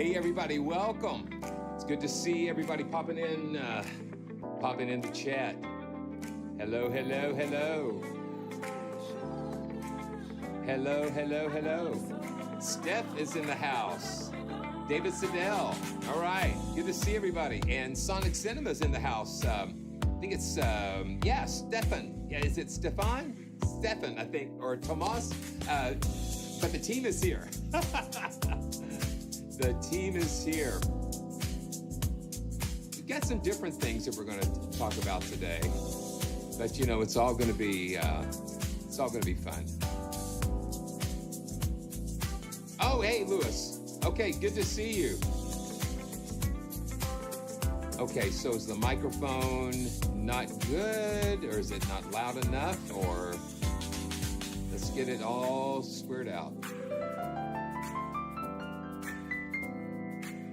Hey everybody, welcome. It's good to see everybody popping in the chat. Hello, hello, hello. Hello, hello, hello. Steph is in the house. David Siddell. All right, good to see everybody. And Sonixinema's in the house. I think it's, yeah, Stefan. Yeah, is it Stefan? Stefan, I think, or Tomas. But the team is here. The team is here. We've got some different things that we're going to talk about today, but you know, it's all going to be fun. Oh, hey, Louis. Okay, good to see you. Okay, so is the microphone not good, or is it not loud enough, or let's get it all squared out.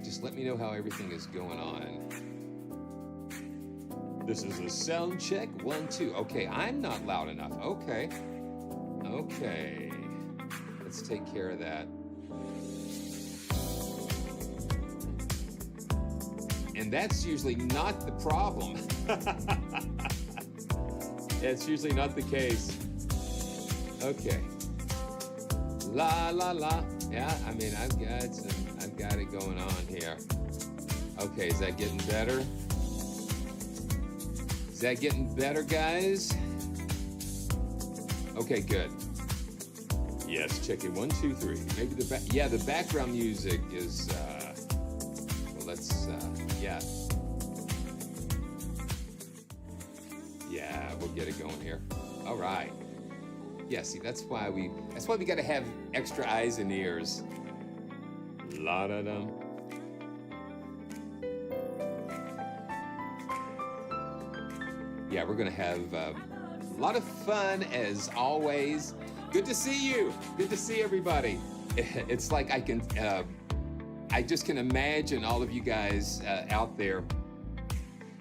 Just let me know how everything is going on. This is a sound check, 1, 2. Okay, I'm not loud enough. Okay. Okay. Let's take care of that. And that's usually not the problem. It's usually not the case. Okay. La la la. Yeah, I mean, I've got it going on here. Okay, is that getting better? Is that getting better, guys? Okay, good. Yes, check it. 1, 2, 3. Maybe the background music is. Well, let's. Yeah. Yeah, we'll get it going here. All right. Yeah, see, that's why we got to have extra eyes and ears. La da dum. Yeah, we're gonna have a lot of fun as always. Good to see you. Good to see everybody. It's like I just can imagine all of you guys out there,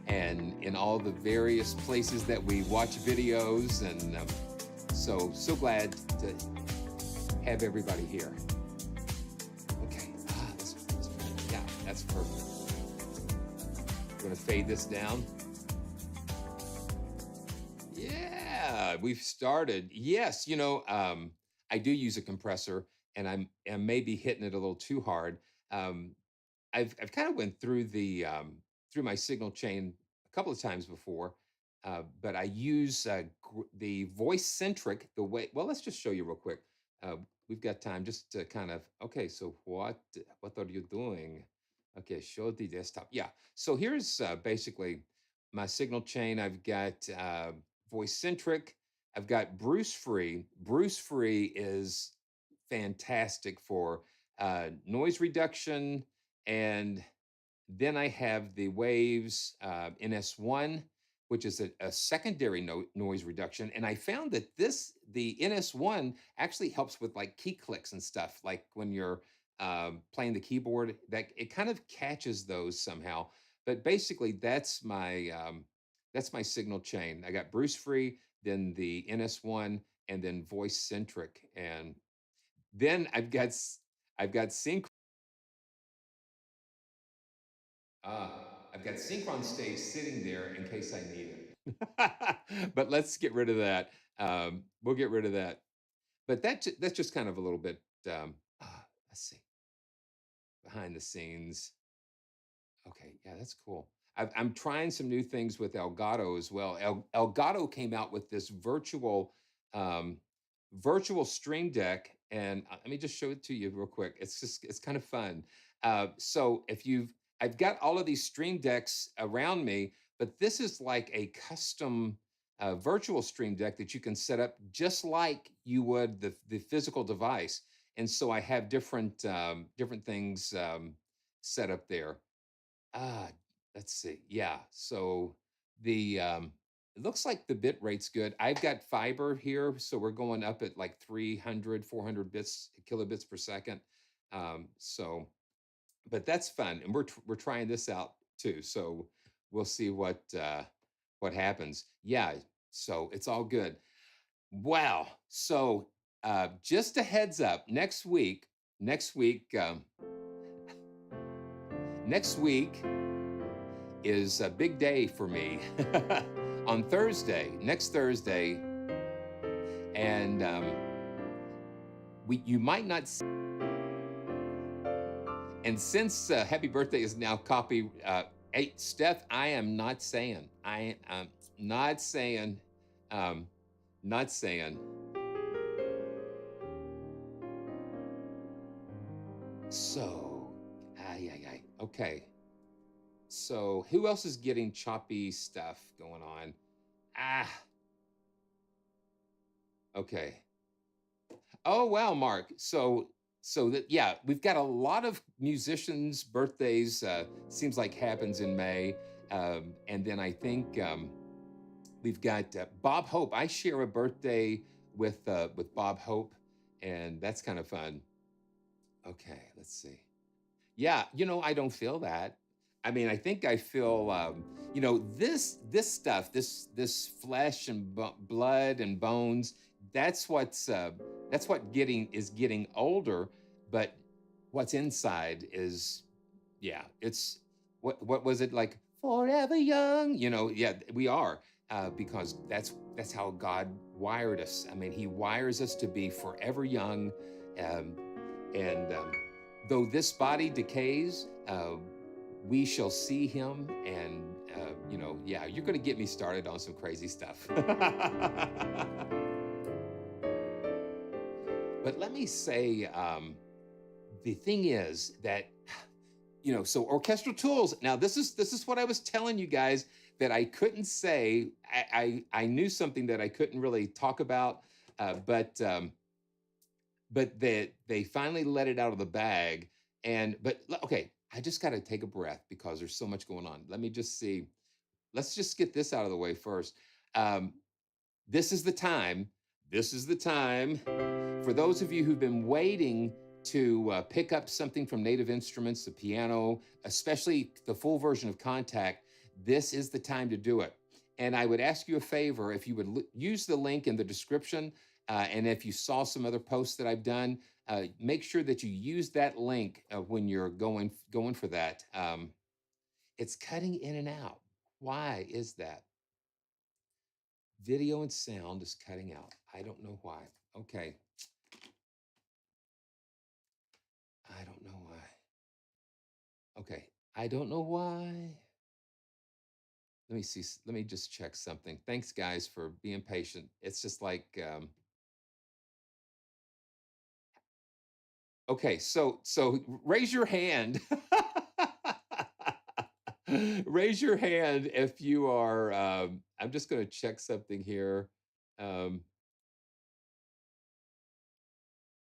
and in all the various places that we watch videos, and so glad to have everybody here. Okay, yeah, that's perfect. We're gonna fade this down. Yeah, we've started. Yes, you know, I do use a compressor, and I may be hitting it a little too hard. I've kind of went through through my signal chain a couple of times before, but I use the voice centric. Well, let's just show you real quick. We've got time just to kind of. Okay, so what are you doing? Okay, show the desktop. Yeah. So here's basically my signal chain. I've got voice centric. I've got Bruce Free. Bruce Free is fantastic for noise reduction, and then I have the Waves NS1, which is a secondary noise reduction. And I found that the NS1 actually helps with like key clicks and stuff, like when you're playing the keyboard, that it kind of catches those somehow. But basically, that's my signal chain. I got Bruce Free, then the NS1, and then voice centric, and then I've got sync. I've got Synchron Stage sitting there in case I need it. But let's get rid of that. We'll get rid of that. But that's just kind of a little bit. Let's see, behind the scenes. Okay, yeah, that's cool. I'm trying some new things with Elgato as well. Elgato came out with this virtual stream deck, and let me just show it to you real quick. It's kind of fun. So I've got all of these stream decks around me, but this is like a custom virtual stream deck that you can set up just like you would the physical device. And so I have different things set up there. Ah, let's see. Yeah. So it looks like the bit rate's good. I've got fiber here, so we're going up at like 300, 400 kilobits per second. So, but that's fun, and we're trying this out too. So we'll see what happens. Yeah. So it's all good. Wow. So just a heads up. Next week. next week is a big day for me. On Thursday, next Thursday, and you might not see, and since Happy Birthday is now copy, hey, Steph, I am not saying, not saying, um, not saying. So, okay. So who else is getting choppy stuff going on? Ah, okay. Oh wow, Mark. So that, yeah, we've got a lot of musicians' birthdays. Seems like happens in May, and then I think we've got Bob Hope. I share a birthday with Bob Hope, and that's kind of fun. Okay, let's see. Yeah, I don't feel that. I mean, I think I feel, this stuff, this flesh and blood and bones. That's what getting older. But what's inside is, yeah, it's what was it like? Forever young. Yeah, we are, because that's how God wired us. I mean, He wires us to be forever young, um, and though this body decays, we shall see Him. And yeah, you're going to get me started on some crazy stuff. But let me say, the thing is that, so orchestral tools. Now, this is what I was telling you guys that I couldn't say. I knew something that I couldn't really talk about, but they finally let it out of the bag. But okay, I just got to take a breath because there's so much going on. Let me just see. Let's just get this out of the way first. Um, this is the time. This is the time for those of you who've been waiting to pick up something from Native Instruments, the piano, especially the full version of Contact. This is the time to do it. And I would ask you a favor if you would use the link in the description. And if you saw some other posts that I've done, make sure that you use that link when you're going for that. It's cutting in and out. Why is that? Video and sound is cutting out. I don't know why. Okay. I don't know why. Okay. I don't know why. Let me see. Let me just check something. Thanks, guys, for being patient. It's just like, okay. So raise your hand. Raise your hand if you are. I'm just going to check something here. Um,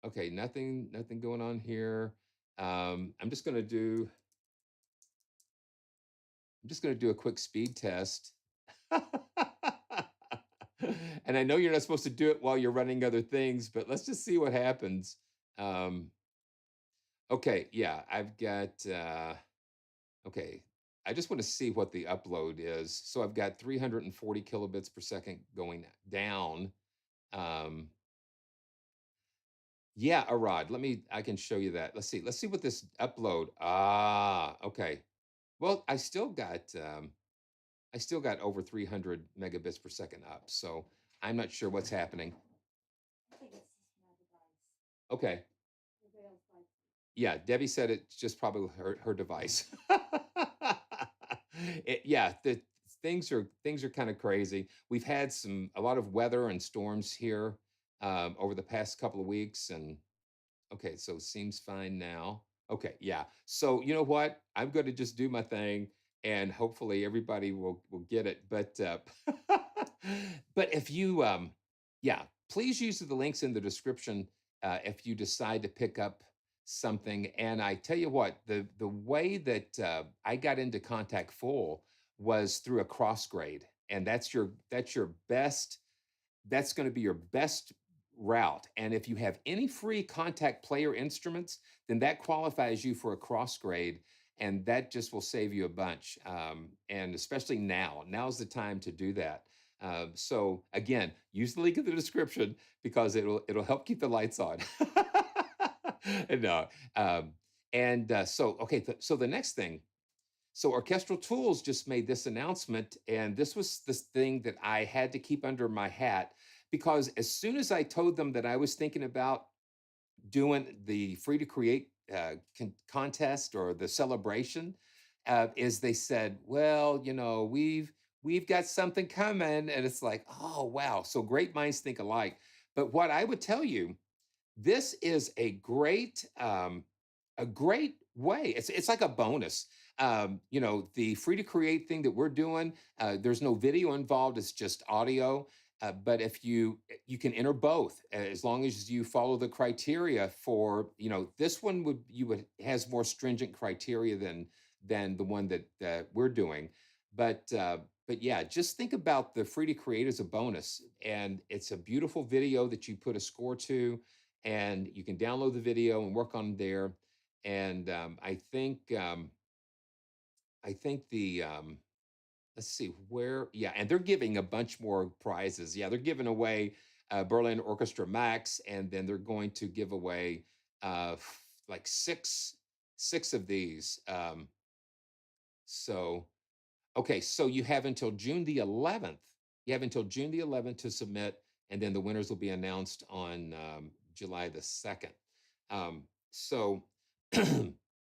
okay, nothing going on here. I'm just going to do. I'm just going to do a quick speed test. And I know you're not supposed to do it while you're running other things, but let's just see what happens. Um, okay, yeah, I've got, okay, I just want to see what the upload is. So I've got 340 kilobits per second going down. Um, yeah, Arad, I can show you that. Let's see what this upload. Ah, okay. Well, I still got over 300 megabits per second up. So I'm not sure what's happening. Okay. Yeah, Debbie said it's just probably her device. Yeah, the things are kind of crazy. We've had a lot of weather and storms here over the past couple of weeks, and okay, so seems fine now. Okay, yeah. So you know what? I'm going to just do my thing, and hopefully everybody will get it. But if you, yeah, please use the links in the description if you decide to pick up something. And I tell you what, the way that I got into Contact Full was through a cross grade, and that's your best. That's going to be your best route. And if you have any free Contact player instruments, then that qualifies you for a cross grade, and that just will save you a bunch. And especially now, now's the time to do that. So again, use the link in the description because it'll help keep the lights on. No, and so okay, so the next thing So Orchestral Tools just made this announcement, and this was this thing that I had to keep under my hat because as soon as I told them that I was thinking about doing the free to create contest or the celebration, is they said, well, we've got something coming, and it's like, oh wow, so great minds think alike. But what I would tell you, this is a great way. It's like a bonus. The free to create thing that we're doing, there's no video involved, it's just audio. But if you can enter both as long as you follow the criteria for, this one would has more stringent criteria than the one that we're doing. But yeah, just think about the free to create as a bonus, and it's a beautiful video that you put a score to, and you can download the video and work on there. And I think the let's see where, yeah, and they're giving a bunch more prizes. Yeah, they're giving away Berlin Orchestra Max, and then they're going to give away like six of these. So Okay, so you have until June the 11th. You have until June the 11th to submit, and then the winners will be announced on July the 2nd. So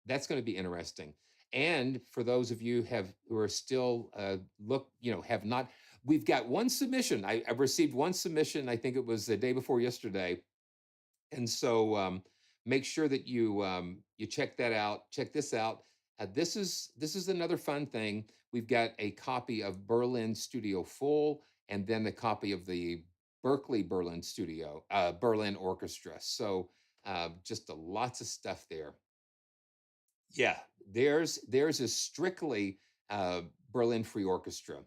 that's going to be interesting. And for those of you who are still have not, we've got one submission. I've received one submission. I think it was the day before yesterday, and so make sure that you check that out. Check this out. This is another fun thing. We've got a copy of Berlin Studio Full, and then a copy of the Berkeley Berlin Orchestra. So just lots of stuff there. Yeah, theirs is strictly Berlin Free Orchestra,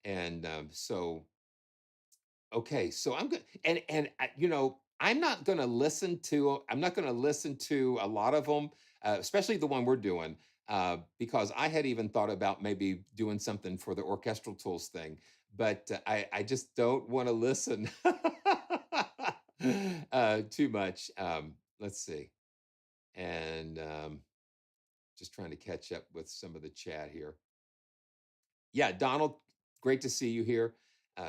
and so okay, so I'm good, and I'm not gonna listen to a lot of them, especially the one we're doing, because I had even thought about maybe doing something for the orchestral tools thing, but I just don't want to listen too much. Let's see, and just trying to catch up with some of the chat here. Yeah, Donald, great to see you here.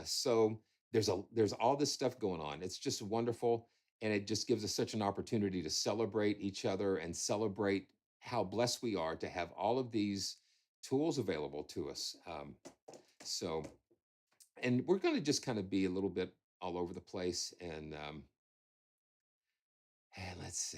So there's all this stuff going on. It's just wonderful, and it just gives us such an opportunity to celebrate each other and celebrate how blessed we are to have all of these tools available to us. So, and we're going to just kind of be a little bit all over the place, and let's see.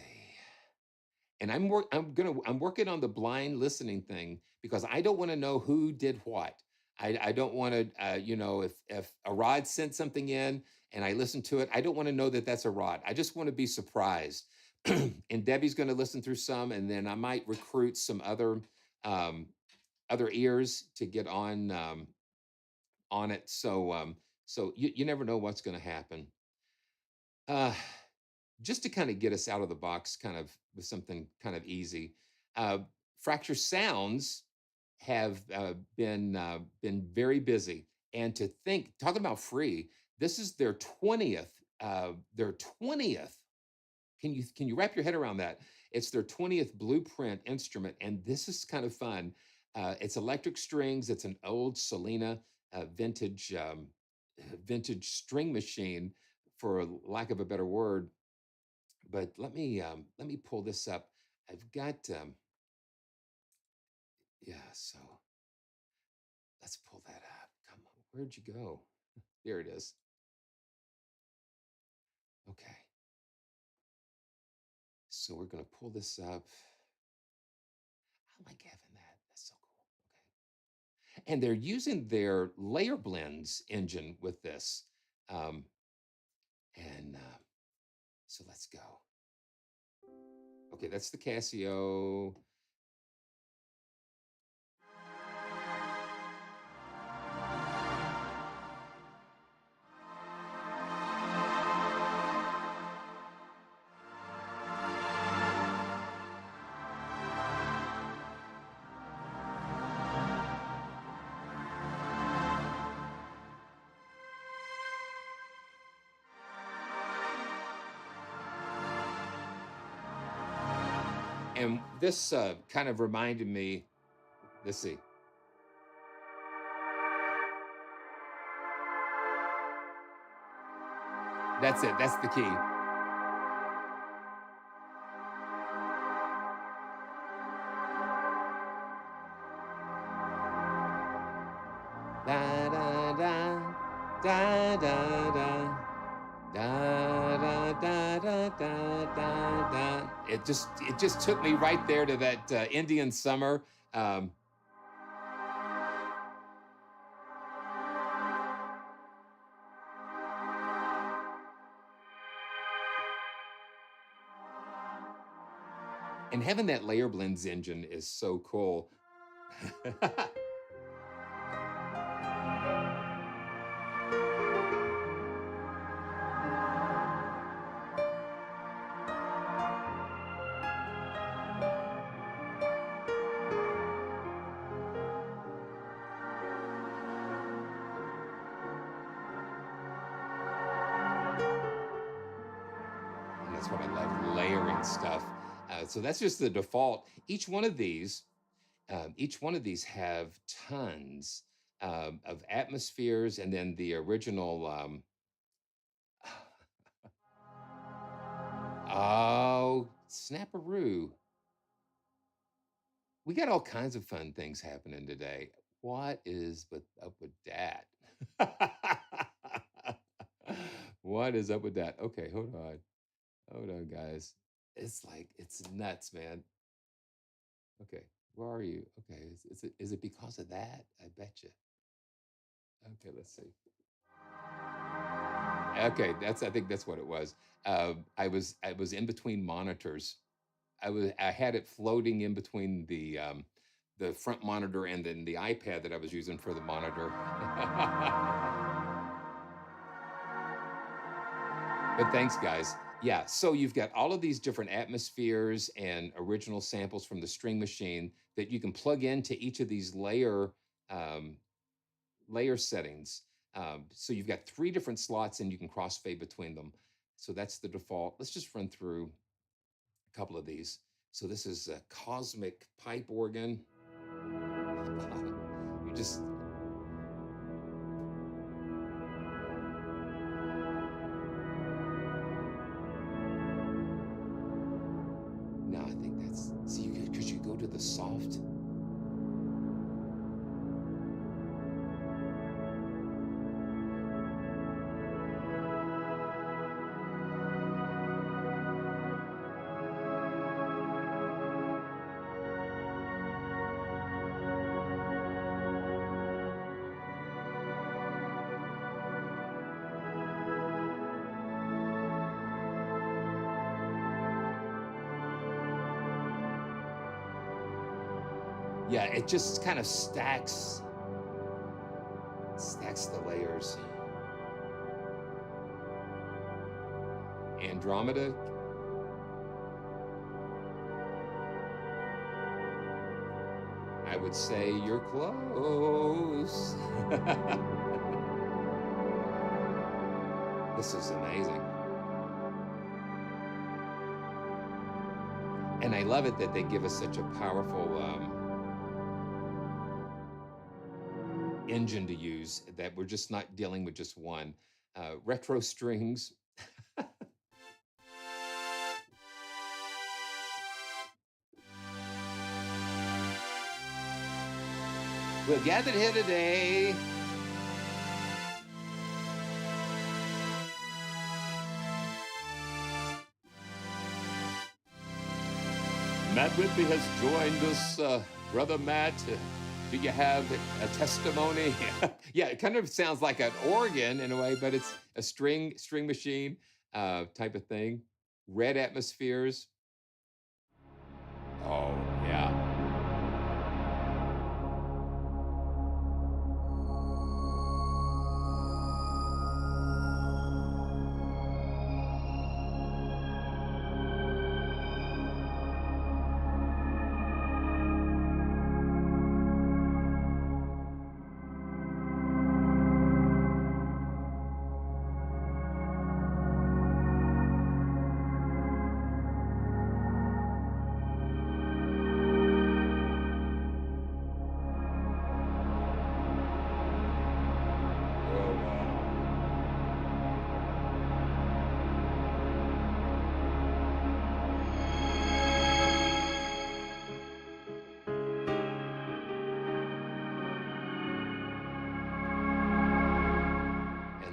And I'm working on the blind listening thing because I don't want to know who did what. I don't want to if a Rod sent something in and I listen to it, I don't want to know that that's a Rod. I just want to be surprised. And Debbie's going to listen through some, and then I might recruit some um, other ears to get on it. So you never know what's going to happen. Uh, just to kind of get us out of the box, kind of with something kind of easy. Uh, Fracture Sounds have been very busy, and to think, talking about free, this is their 20th. Their 20th. Can you wrap your head around that? It's their 20th blueprint instrument, and this is kind of fun. It's electric strings. It's an old Selena vintage string machine, for lack of a better word. But let me pull this up. I've got yeah. So let's pull that up. Come on, where'd you go? Here it is. Okay. So we're gonna pull this up. I like having that. That's so cool. Okay. And they're using their layer blends engine with this. Um, and so let's go. Okay, that's the Casio. And this kind of reminded me Let's see. That's it. That's the key. Da da da da da da. Da, da, da, da, da, da, da. It just took me right there to that Indian summer. Um, and having that layer blends engine is so cool. And that's what I love, layering stuff. So that's just the default. Each one of these have tons of atmospheres, and then the original. Oh, snapperoo! We got all kinds of fun things happening today. What is up with that? What is up with that? Okay, hold on. Hold on, guys. It's like, it's nuts, man. Okay, where are you? Okay, is it because of that? I bet you. Okay, let's see. Okay, I think that's what it was. I was in between monitors. I had it floating in between the front monitor and then the iPad that I was using for the monitor. But thanks, guys. Yeah, so you've got all of these different atmospheres and original samples from the string machine that you can plug into each of these um, layer settings. So you've got 3 different slots and you can crossfade between them. So that's the default. Let's just run through a couple of these. So this is a cosmic pipe organ. You just no, I think that's see because you go to the soft. Yeah, it just kind of stacks the layers. Andromeda. I would say you're close. This is amazing. And I love it that they give us such a powerful engine to use, that we're just not dealing with just one. Retro strings. We're gathered here today. Matt Whitby has joined us. Brother Matt, do you have a testimony? Yeah, it kind of sounds like an organ in a way, but it's a string machine type of thing. Red atmospheres. Oh, yeah.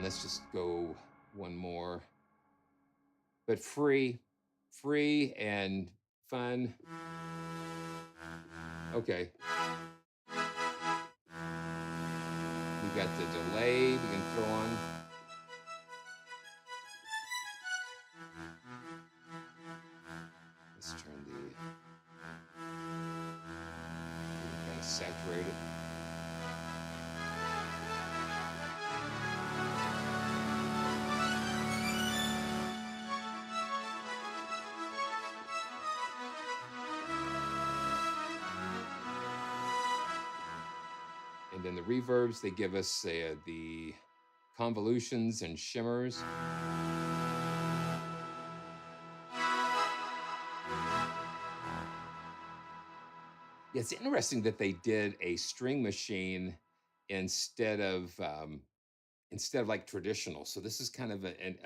And let's just go one more, but free and fun. Okay. We got the delay we can throw on. Let's turn the kind of saturate it. And then the reverbs, they give us the convolutions and shimmers. Yeah, it's interesting that they did a string machine instead of like traditional. So this is kind of and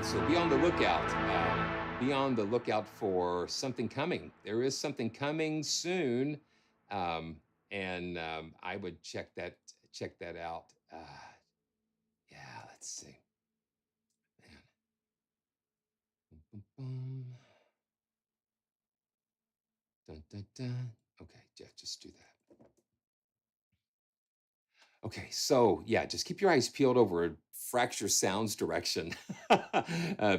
so be on the lookout. Be on the lookout for something coming. There is something coming soon, and I would check that out. Yeah, let's see. Man. Boom, boom, boom. Dun, dun, dun. Okay, yeah, just do that. Okay, so yeah, just keep your eyes peeled over Fracture Sounds direction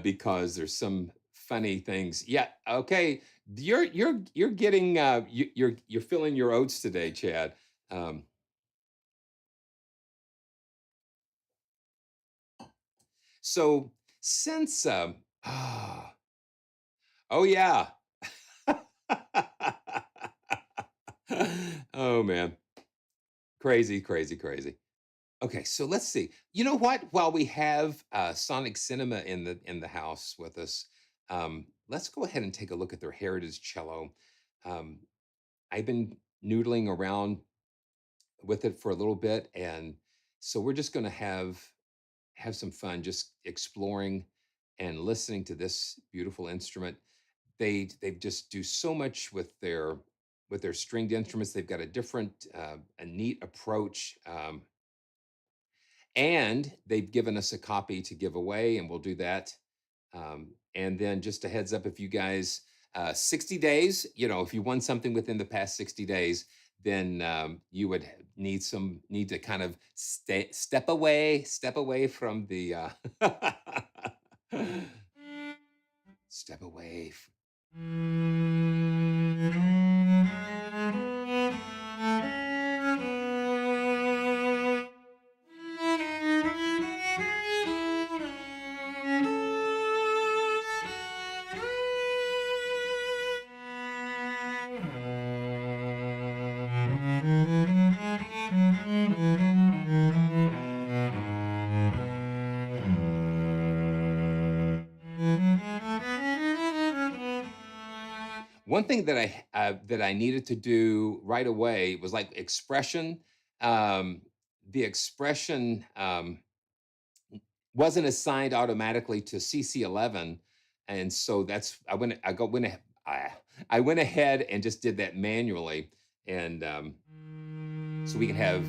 because there's some funny things. Yeah, okay, you're getting you're filling your oats today, Chad. Um, so since oh yeah, oh man, crazy. Okay, so let's see. You know what? While we have Sonixinema in the house with us, let's go ahead and take a look at their Heritage Cello. Um, I've been noodling around with it for a little bit, and so we're just going to have some fun, just exploring and listening to this beautiful instrument. They just do so much with their stringed instruments. They've got a different, a neat approach. And they've given us a copy to give away, and we'll do that. And then just a heads up, if you guys, 60 days, you know, if you won something within the past 60 days, then you would need to kind of step away from the, step away. One thing that I needed to do right away was like expression. Um, the expression wasn't assigned automatically to CC11, and so that's I went ahead and just did that manually, and so we can have.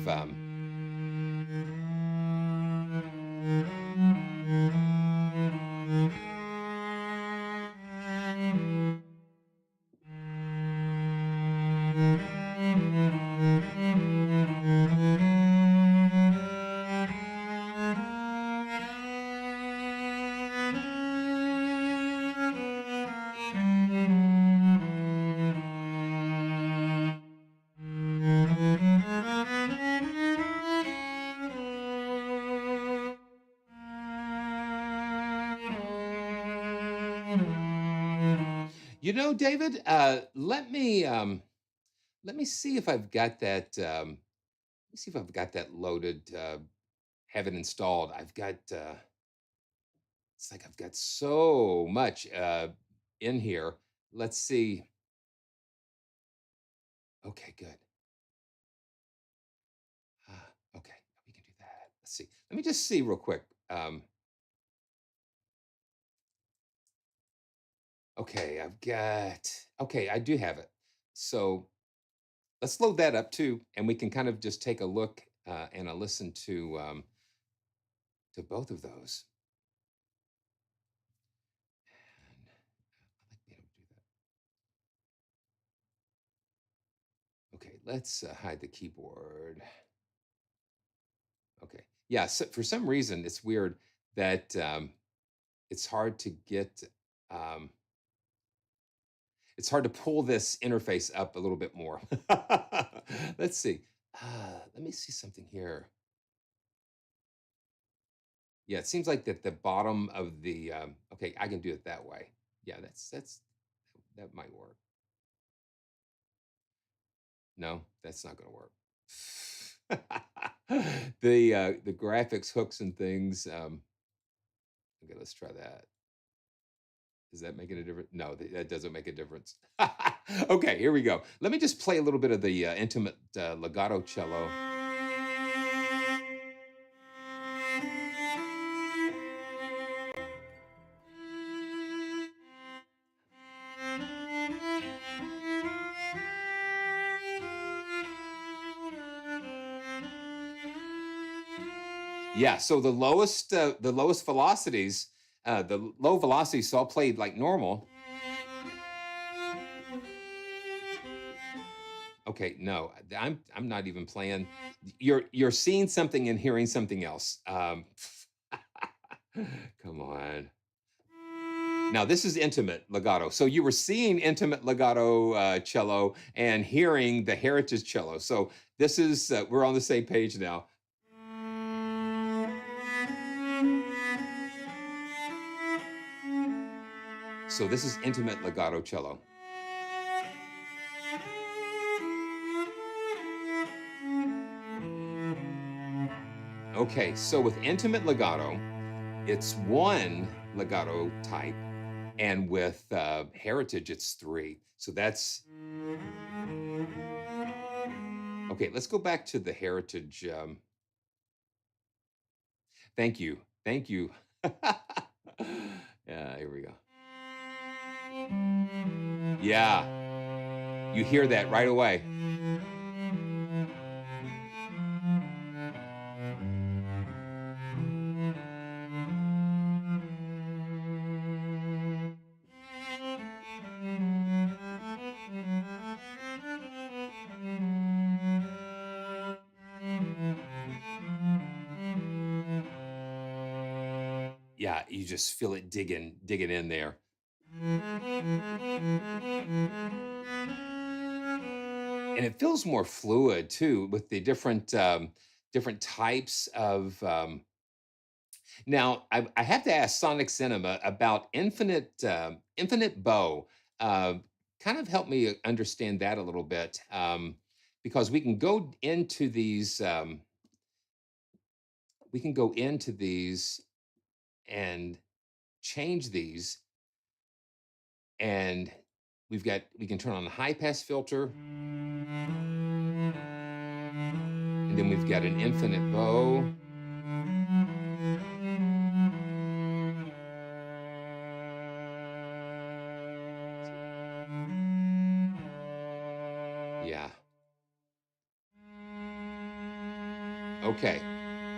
You know, David, let me see if I've got that. Let me see if I've got that loaded. Have it installed. I've got. It's like I've got so much in here. Let's see. Okay, good. Okay, we can do that. Let's see. Let me just see real quick. Okay, okay, I do have it. So let's load that up too, and we can kind of just take a look and a listen to both of those. And I like being able to do that. Okay, let's hide the keyboard. Okay, yeah. So for some reason, it's weird that it's hard to get. Um, it's hard to pull this interface up a little bit more. Let's see. Let me see something here. Yeah, it seems like that the bottom of the okay, I can do it that way. Yeah, that might work. No, that's not going to work. The graphics hooks and things. Okay, let's try that. Is that making a difference? No, that doesn't make a difference. Okay, here we go. Let me just play a little bit of the intimate legato cello. Yeah, so the lowest velocities, the low velocities, so I'll play like normal. Okay, no, I'm not even playing. You're seeing something and hearing something else. Come on. Now this is intimate legato. So you were seeing intimate legato cello and hearing the heritage cello. So this is we're on the same page now. So this is intimate legato cello. Okay, so with intimate legato, it's one legato type, and with heritage, it's three. So that's okay. Let's go back to the heritage. Thank you, thank you. Yeah, here we go. Yeah, you hear that right away. Yeah, you just feel it digging in there. And it feels more fluid too with the different types of now I have to ask Sonixinema about infinite bow. uh, Kind of help me understand that a little bit, because we can go into these and change these, and we can turn on the high pass filter, and then we've got an infinite bow. Yeah. Okay.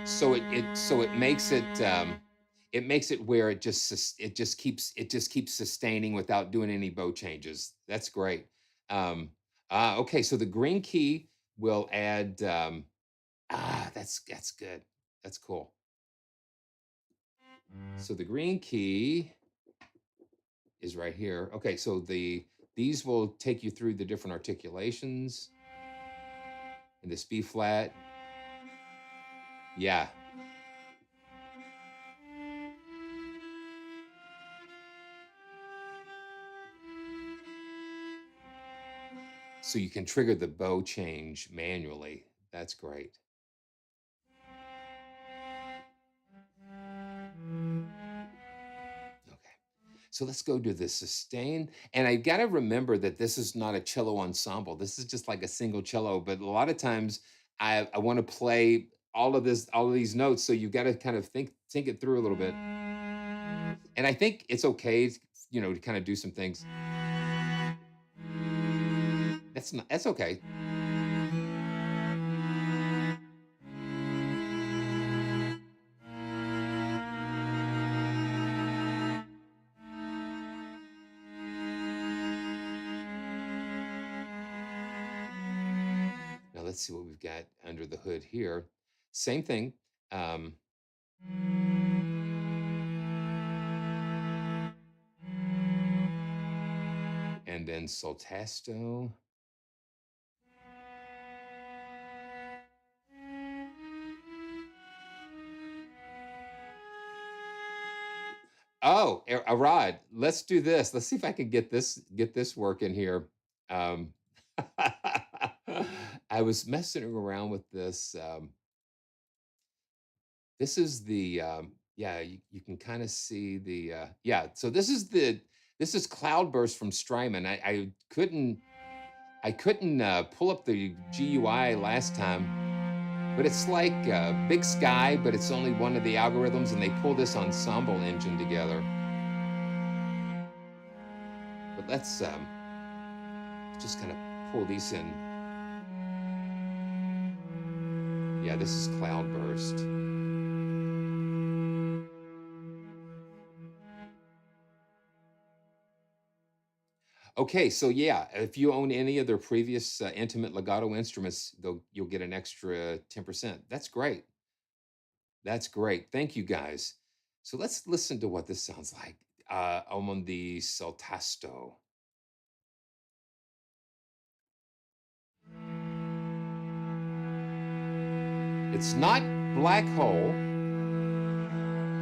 So it makes it where it just keeps sustaining without doing any bow changes. That's great. Okay, so the green key will add that's good. That's cool. So the green key is right here. Okay, so these will take you through the different articulations in this B flat. Yeah. So you can trigger the bow change manually. That's great. Okay. So let's go to the sustain. And I got to remember that this is not a cello ensemble. This is just like a single cello. But a lot of times I want to play all of these notes. So you got to kind of think it through a little bit. And I think it's okay, to kind of do some things. That's okay. Now let's see what we've got under the hood here. Same thing. Um, and then soltasto. Oh, Arad, let's do this. Let's see if I can get this working here. Um, I was messing around with this. This is the yeah, you can kind of see the yeah. So this is Cloudburst from Strymon. I couldn't pull up the GUI last time, but it's like Big Sky, but it's only one of the algorithms, and they pull this ensemble engine together. But let's just kind of pull these in. Yeah, this is Cloudburst. Okay, so yeah, if you own any of their previous intimate legato instruments, you'll get an extra 10%. That's great. That's great. Thank you guys. So let's listen to what this sounds like. I'm on the Soltasto. It's not Black Hole.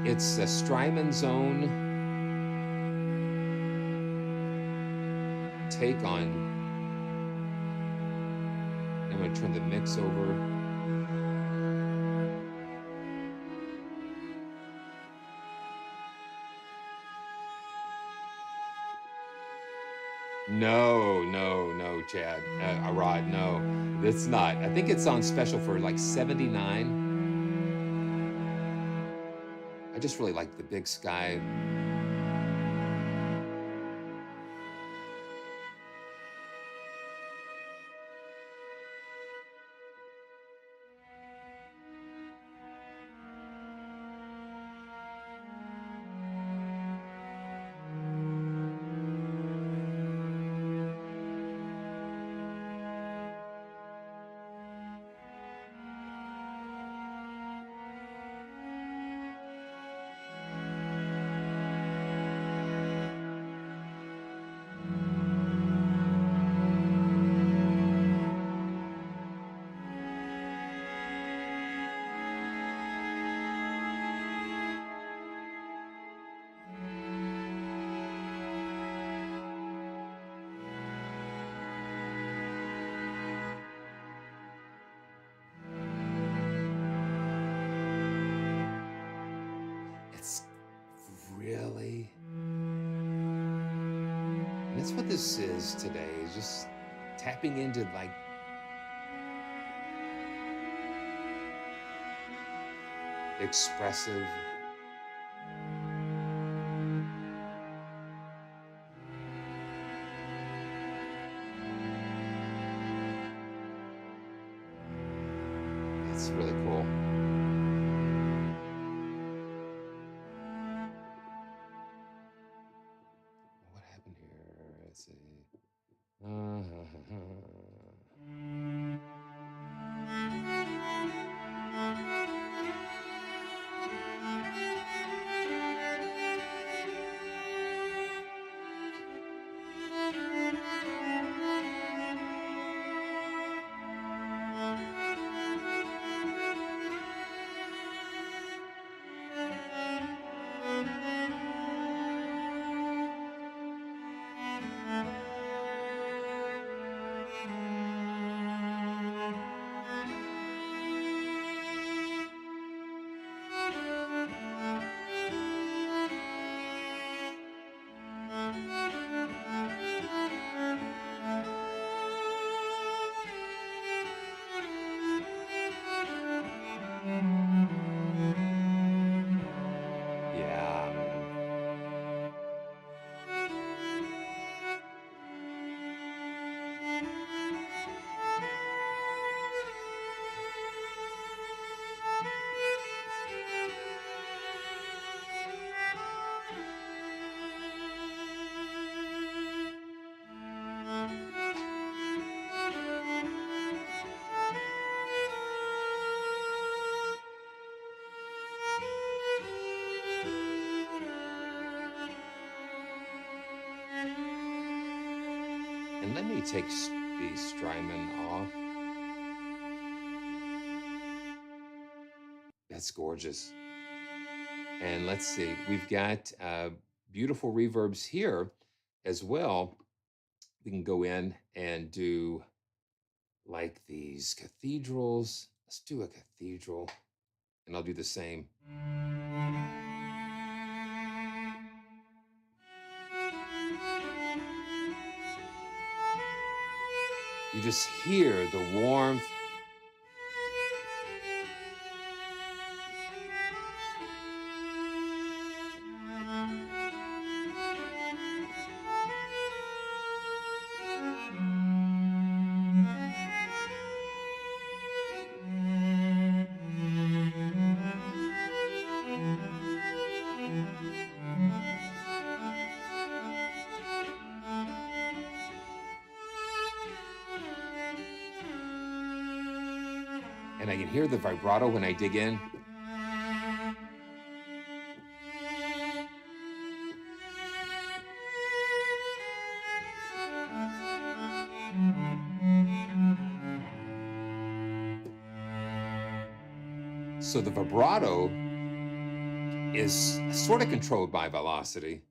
It's a Strymon's own take on. I'm going to turn the mix over. No, Chad. Arad, no. It's not. I think it's on special for like 79. I just really like the Big Sky. It's really. And that's what this is today, is just tapping into like expressive. That's really cool. What happened here? Let's see. take the Strymon off. That's gorgeous. And let's see, we've got beautiful reverbs here as well. We can go in and do like these cathedrals. Let's do a cathedral, and I'll do the same. You just hear the warmth. And I can hear the vibrato when I dig in. So the vibrato is sort of controlled by velocity.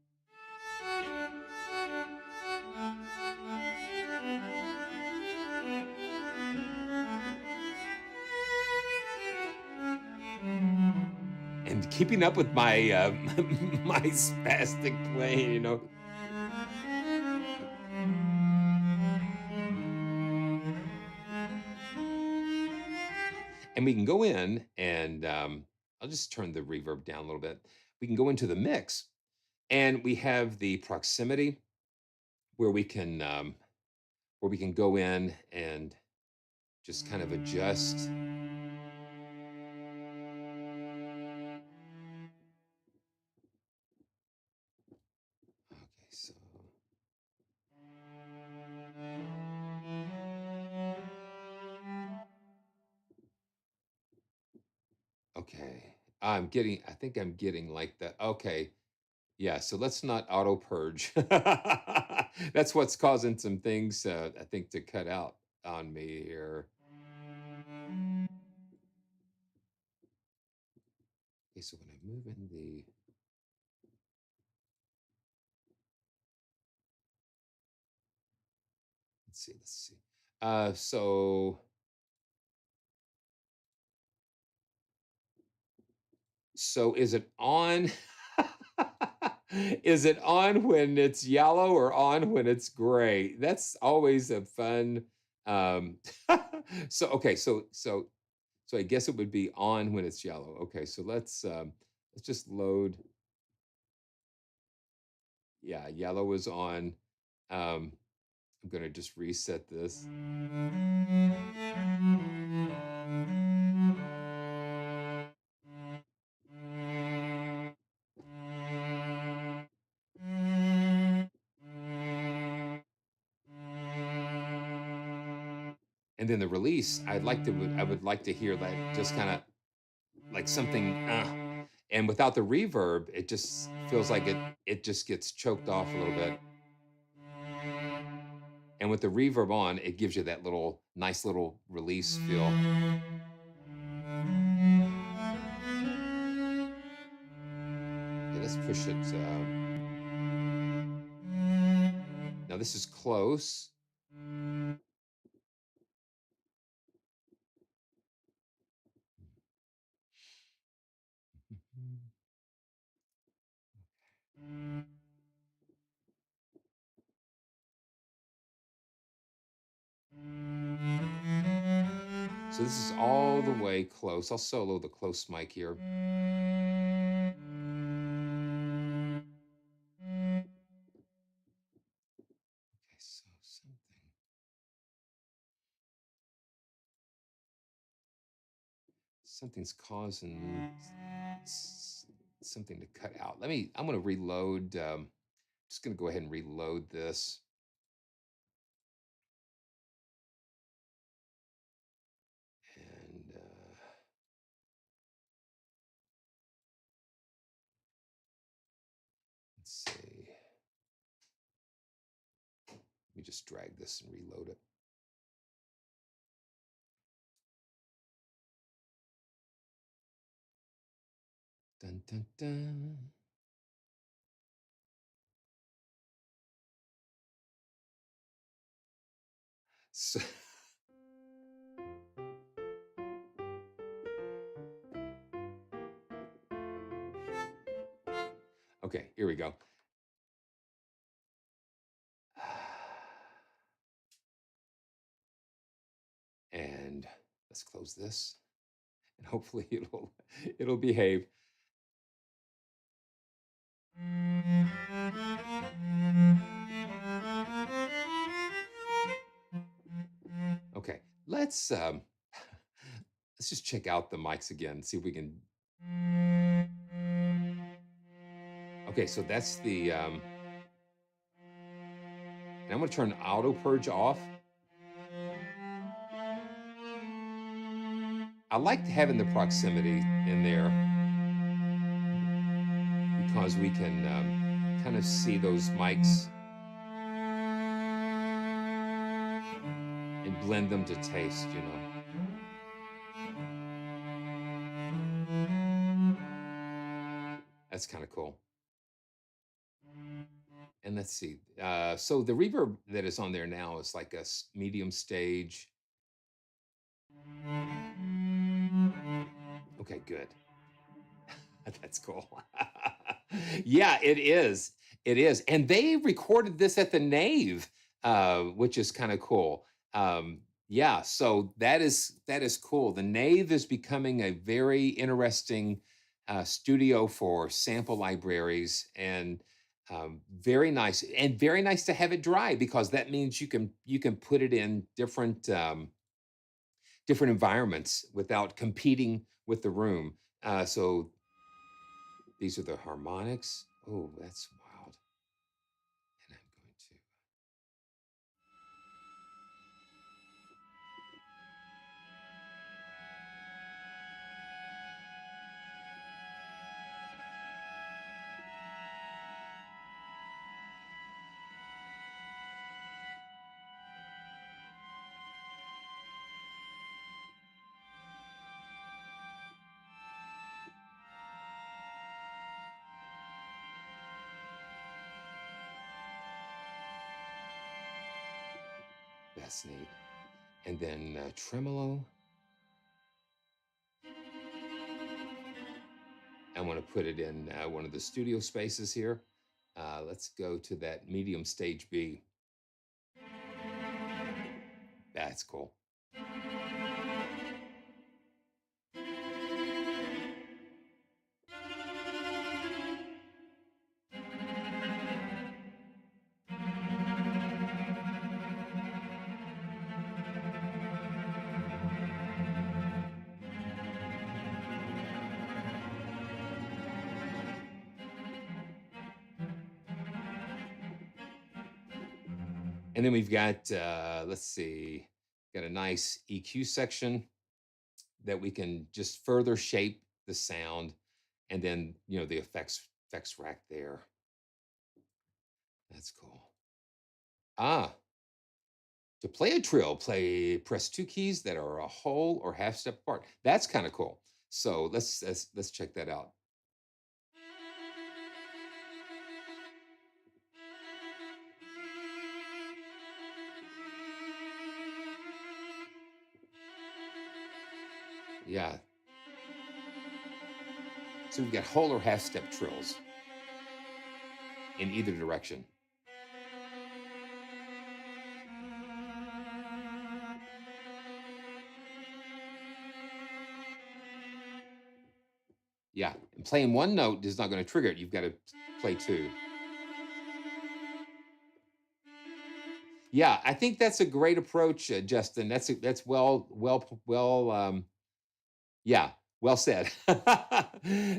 And keeping up with my my spastic playing, you know. And we can go in and I'll just turn the reverb down a little bit. We can go into the mix, and we have the proximity where we can go in and just kind of adjust. Okay, so okay, I think I'm getting like that. Okay, yeah, so let's not auto purge. That's what's causing some things, I think, to cut out on me here. Okay, so when I move in the, let's see. So is it on? Is it on when it's yellow or on when it's gray? That's always a fun. Um, so okay, so I guess it would be on when it's yellow. Okay, so let's just load. Yeah, yellow is on. I'm gonna just reset this. And then the release, I would like to hear that just kind of like something, and without the reverb, it just feels like it just gets choked off a little bit. And with the reverb on, it gives you that little nice little release feel. Okay, let's push it. Now this is close. So this is all the way close. I'll solo the close mic here. Okay, so something's causing something to cut out. I'm going to reload. Just going to go ahead and reload this. And let's see. Let me just drag this and reload it. Dun, dun, dun. So, okay, here we go. And let's close this, and hopefully it'll behave. Okay, let's just check out the mics again, see if we can. Okay, so that's the and I'm going to turn auto purge off. I like having the proximity in there because we can kind of see those mics and blend them to taste, you know. That's kind of cool. And let's see. So the reverb that is on there now is like a medium stage. Okay, good. That's cool. Yeah, it is. It is. And they recorded this at the Nave, which is kind of cool. Yeah, so that is cool. The Nave is becoming a very interesting studio for sample libraries, and very nice to have it dry, because that means you can put it in different environments without competing with the room. So these are the harmonics. Oh, that's wild. And I'm going to. That's neat. And then tremolo. I want to put it in one of the studio spaces here. Let's go to that medium stage B. That's cool. And then we've got, let's see, got a nice EQ section that we can just further shape the sound. And then, the effects rack there. That's cool. To play a trill, press two keys that are a whole or half step apart. That's kind of cool. So let's check that out. Yeah. So we've got whole or half step trills in either direction. Yeah, and playing one note is not going to trigger it. You've got to play two. Yeah, I think that's a great approach, Justin. That's yeah, well said.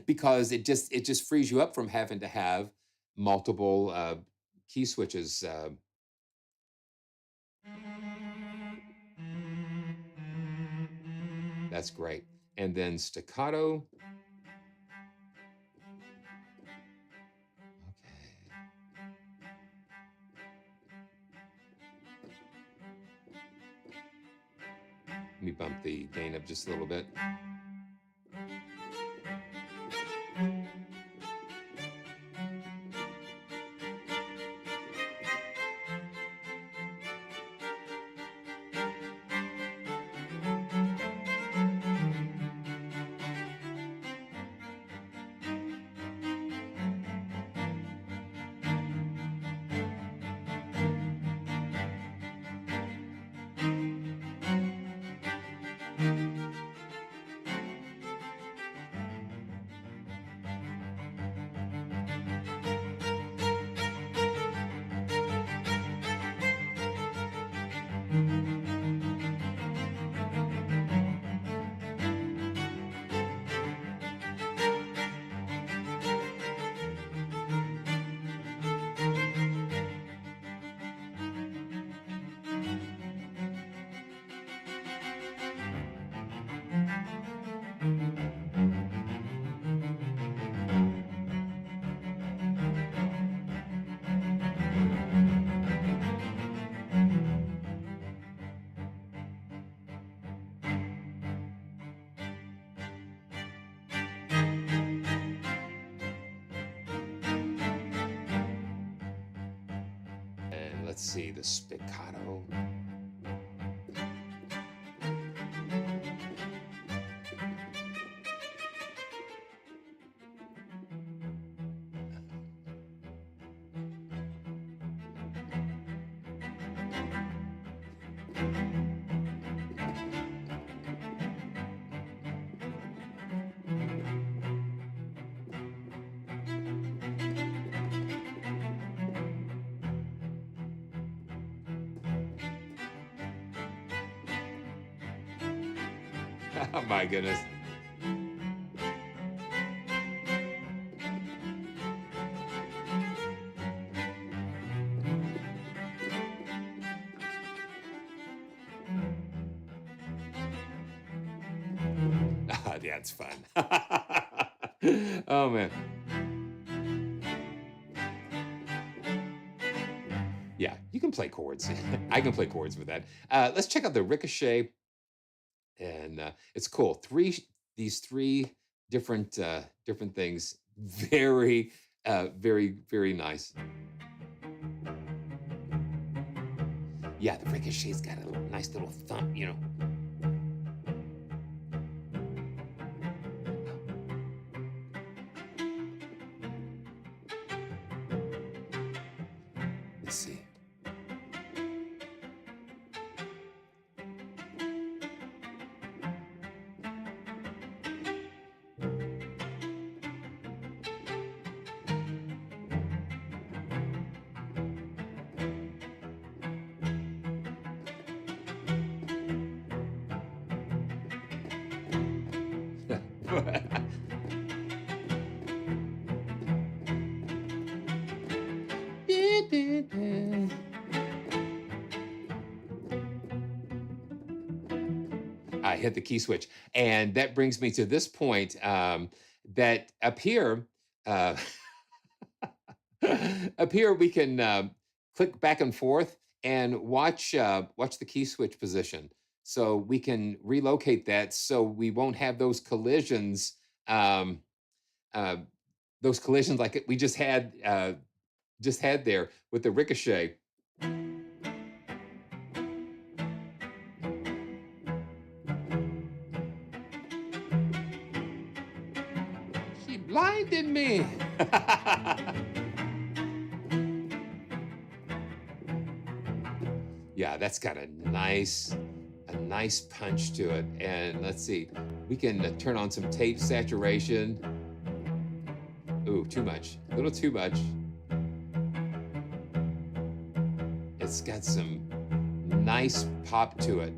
Because it just frees you up from having to have multiple key switches. That's great. And then staccato. Okay. Let me bump the gain up just a little bit. And let's see the spiccato. Oh my goodness. Yeah, it's fun. Oh man. Yeah, you can play chords. I can play chords with that. Let's check out the ricochet, and it's cool. These three different things. Very, very nice. Yeah, the ricochet's got a nice little thump, you know. Let's see. I hit the key switch. And that brings me to this point, that up here, uh, up here we can click back and forth and watch the key switch position. So we can relocate that so we won't have um, uh, those collisions like we just had there with the ricochet. She blinded me. Yeah, that's got a nice punch to it. And let's see, we can turn on some tape saturation. Ooh, too much, a little too much. It's got some nice pop to it.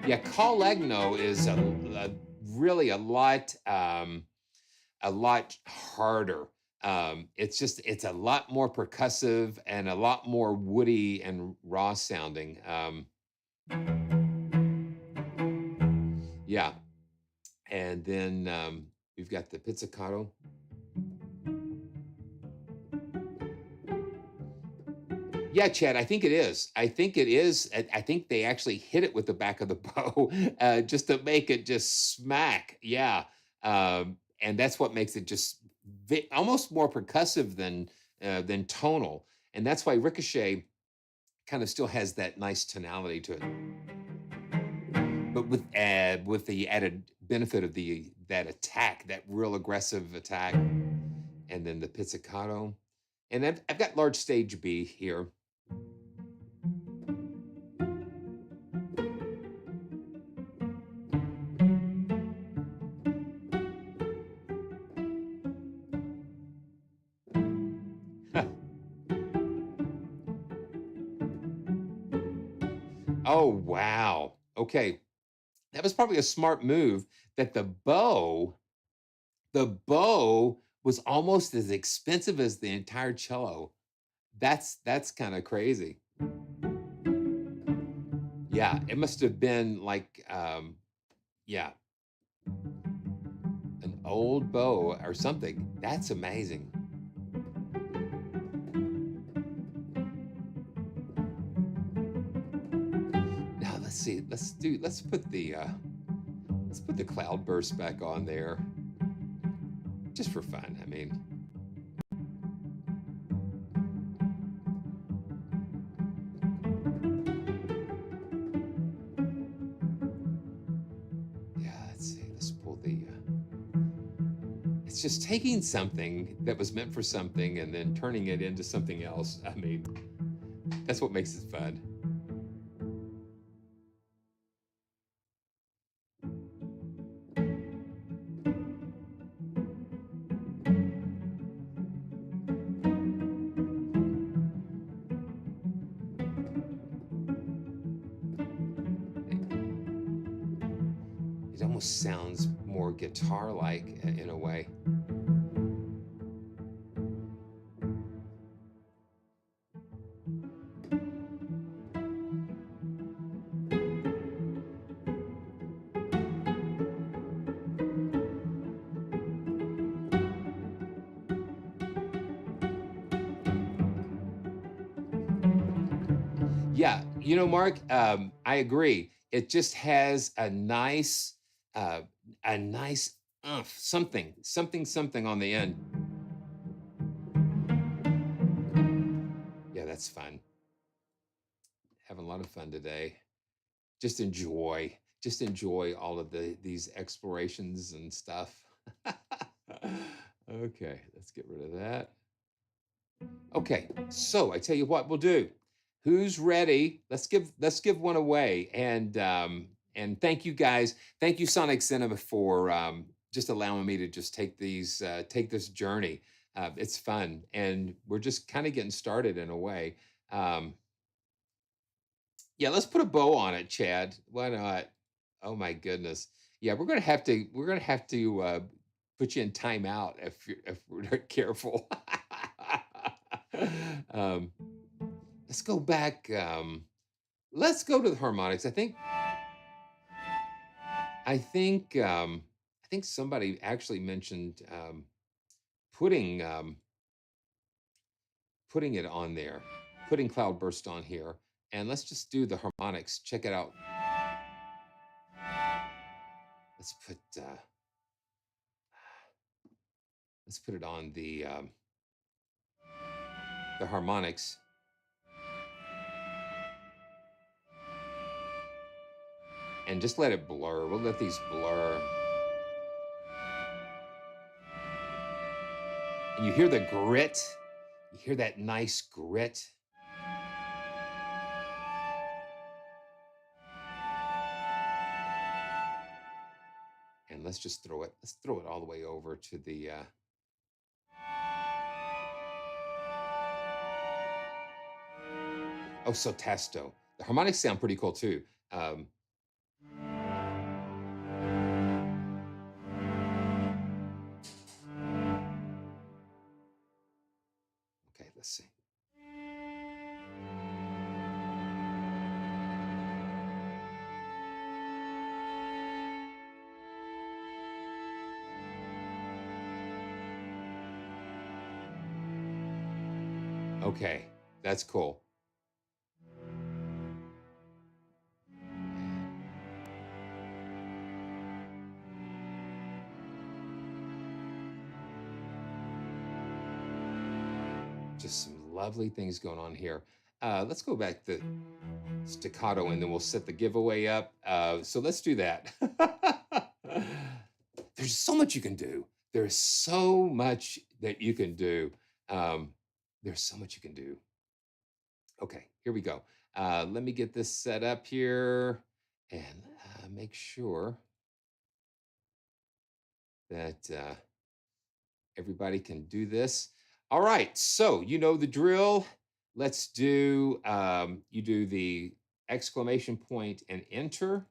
Yeah, Collegno is really a lot harder. It's a lot more percussive and a lot more woody and raw sounding. Yeah, and then We've got the pizzicato. Yeah, Chad, I think it is. I think it is. I think they actually hit it with the back of the bow just to make it just smack. Yeah. And that's what makes it just almost more percussive than tonal. And that's why Ricochet kind of still has that nice tonality to it. But with the added benefit of that attack, that real aggressive attack, and then the pizzicato. And I've got large stage B here. Oh, wow. Okay. That was probably a smart move that the bow was almost as expensive as the entire cello. That's kind of crazy. Yeah, it must have been like yeah, an old bow or something. That's amazing. Now let's see. Let's put the cloudburst back on there. Just for fun. I mean, yeah, let's see. Let's pull the it's just taking something that was meant for something and then turning it into something else. I mean, that's what makes it fun. It almost sounds more guitar-like in a way. Yeah, Mark, I agree. It just has uh, a nice something on the end. Yeah, that's fun. Having a lot of fun today. Just enjoy all of these explorations and stuff. Okay, let's get rid of that. Okay, so I tell you what we'll do. Who's ready? Let's give one away. And thank you guys. Thank you, Sonixinema, for just allowing me to just take this journey. It's fun, and we're just kind of getting started in a way. Um, yeah, let's put a bow on it, Chad. Why not? Oh my goodness. Yeah, we're gonna have to put you in timeout if we're not careful. um, let's go back. Let's go to the harmonics. I think somebody actually mentioned putting putting it on there, putting Cloudburst on here, and let's just do the harmonics. Check it out. Let's put uh, let's put it on the harmonics. And just let it blur. We'll let these blur. And you hear the grit. You hear that nice grit. And let's just throw it. Let's throw it all the way over to the. Oh, so tasto. The harmonics sound pretty cool too. Um, okay, let's see. Okay, that's cool. Just some lovely things going on here. Let's go back to staccato and then we'll set the giveaway up. So let's do that. There's so much you can do. There's so much that you can do. Um, there's so much you can do. Okay, here we go. Let me get this set up here and make sure that everybody can do this. All right, so you know the drill. Let's do, you do the exclamation point and enter,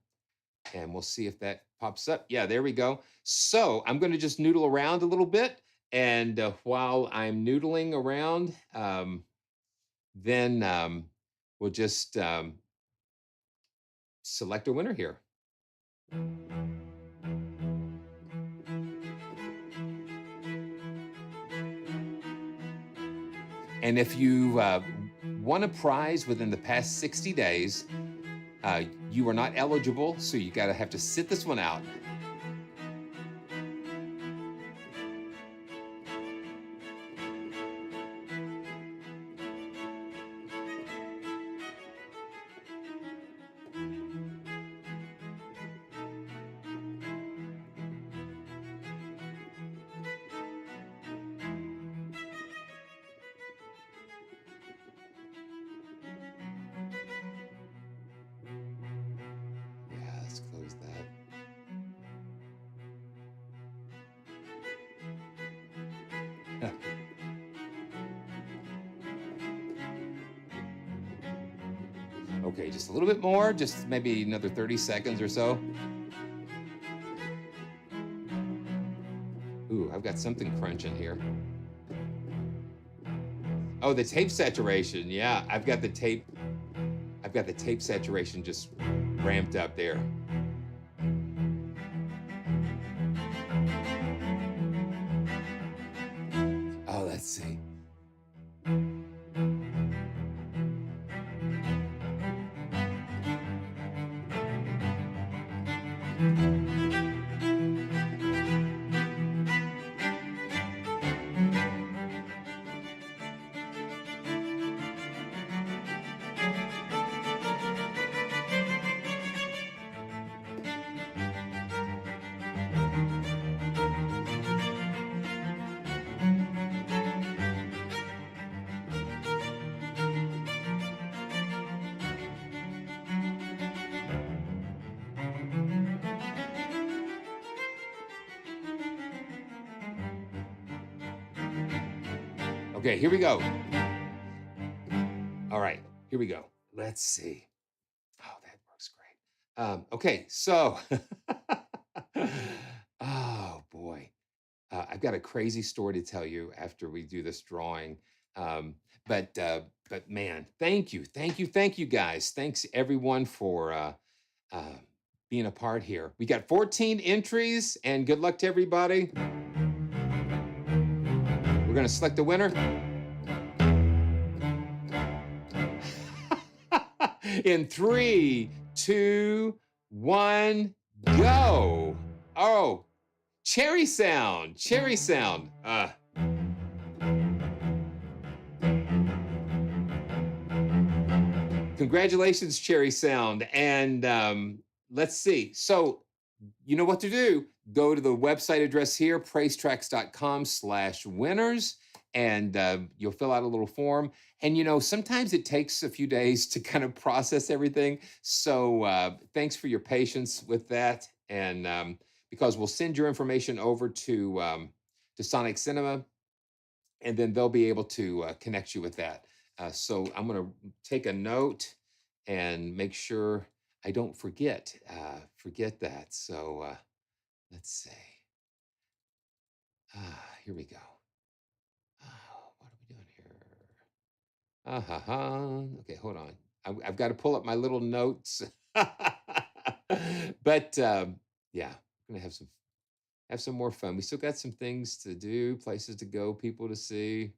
and we'll see if that pops up. Yeah, there we go. So I'm going to just noodle around a little bit. And while I'm noodling around, then we'll just select a winner here. And if you won a prize within the past 60 days, you are not eligible, so you got to have to sit this one out. Yeah, let's close that. Okay, just a little bit more, just maybe another 30 seconds or so. Ooh, I've got something crunching here. Oh, the tape saturation. Yeah, I've got the tape saturation just ramped up there. Oh, let's see. Okay, here we go. All right, here we go. Let's see. Oh, that works great. Okay, so, oh boy, I've got a crazy story to tell you after we do this drawing. Um, but man, thank you, guys. Thanks everyone for uh, being a part here. We got 14 entries, and good luck to everybody. We're gonna select the winner. In 3, 2, 1, go. Oh, Cherry Sound. Cherry Sound. Congratulations, Cherry Sound. And let's see. So you know what to do. Go to the website address here, praisetracks.com/winners, and you'll fill out a little form. And you know, sometimes it takes a few days to kind of process everything. So thanks for your patience with that. And because we'll send your information over to Sonixinema, and then they'll be able to connect you with that. So I'm going to take a note and make sure I don't forget that. So let's see. Here we go. What are we doing here? Okay, hold on. I've got to pull up my little notes. But yeah, we're gonna have some more fun. We still got some things to do, places to go, people to see.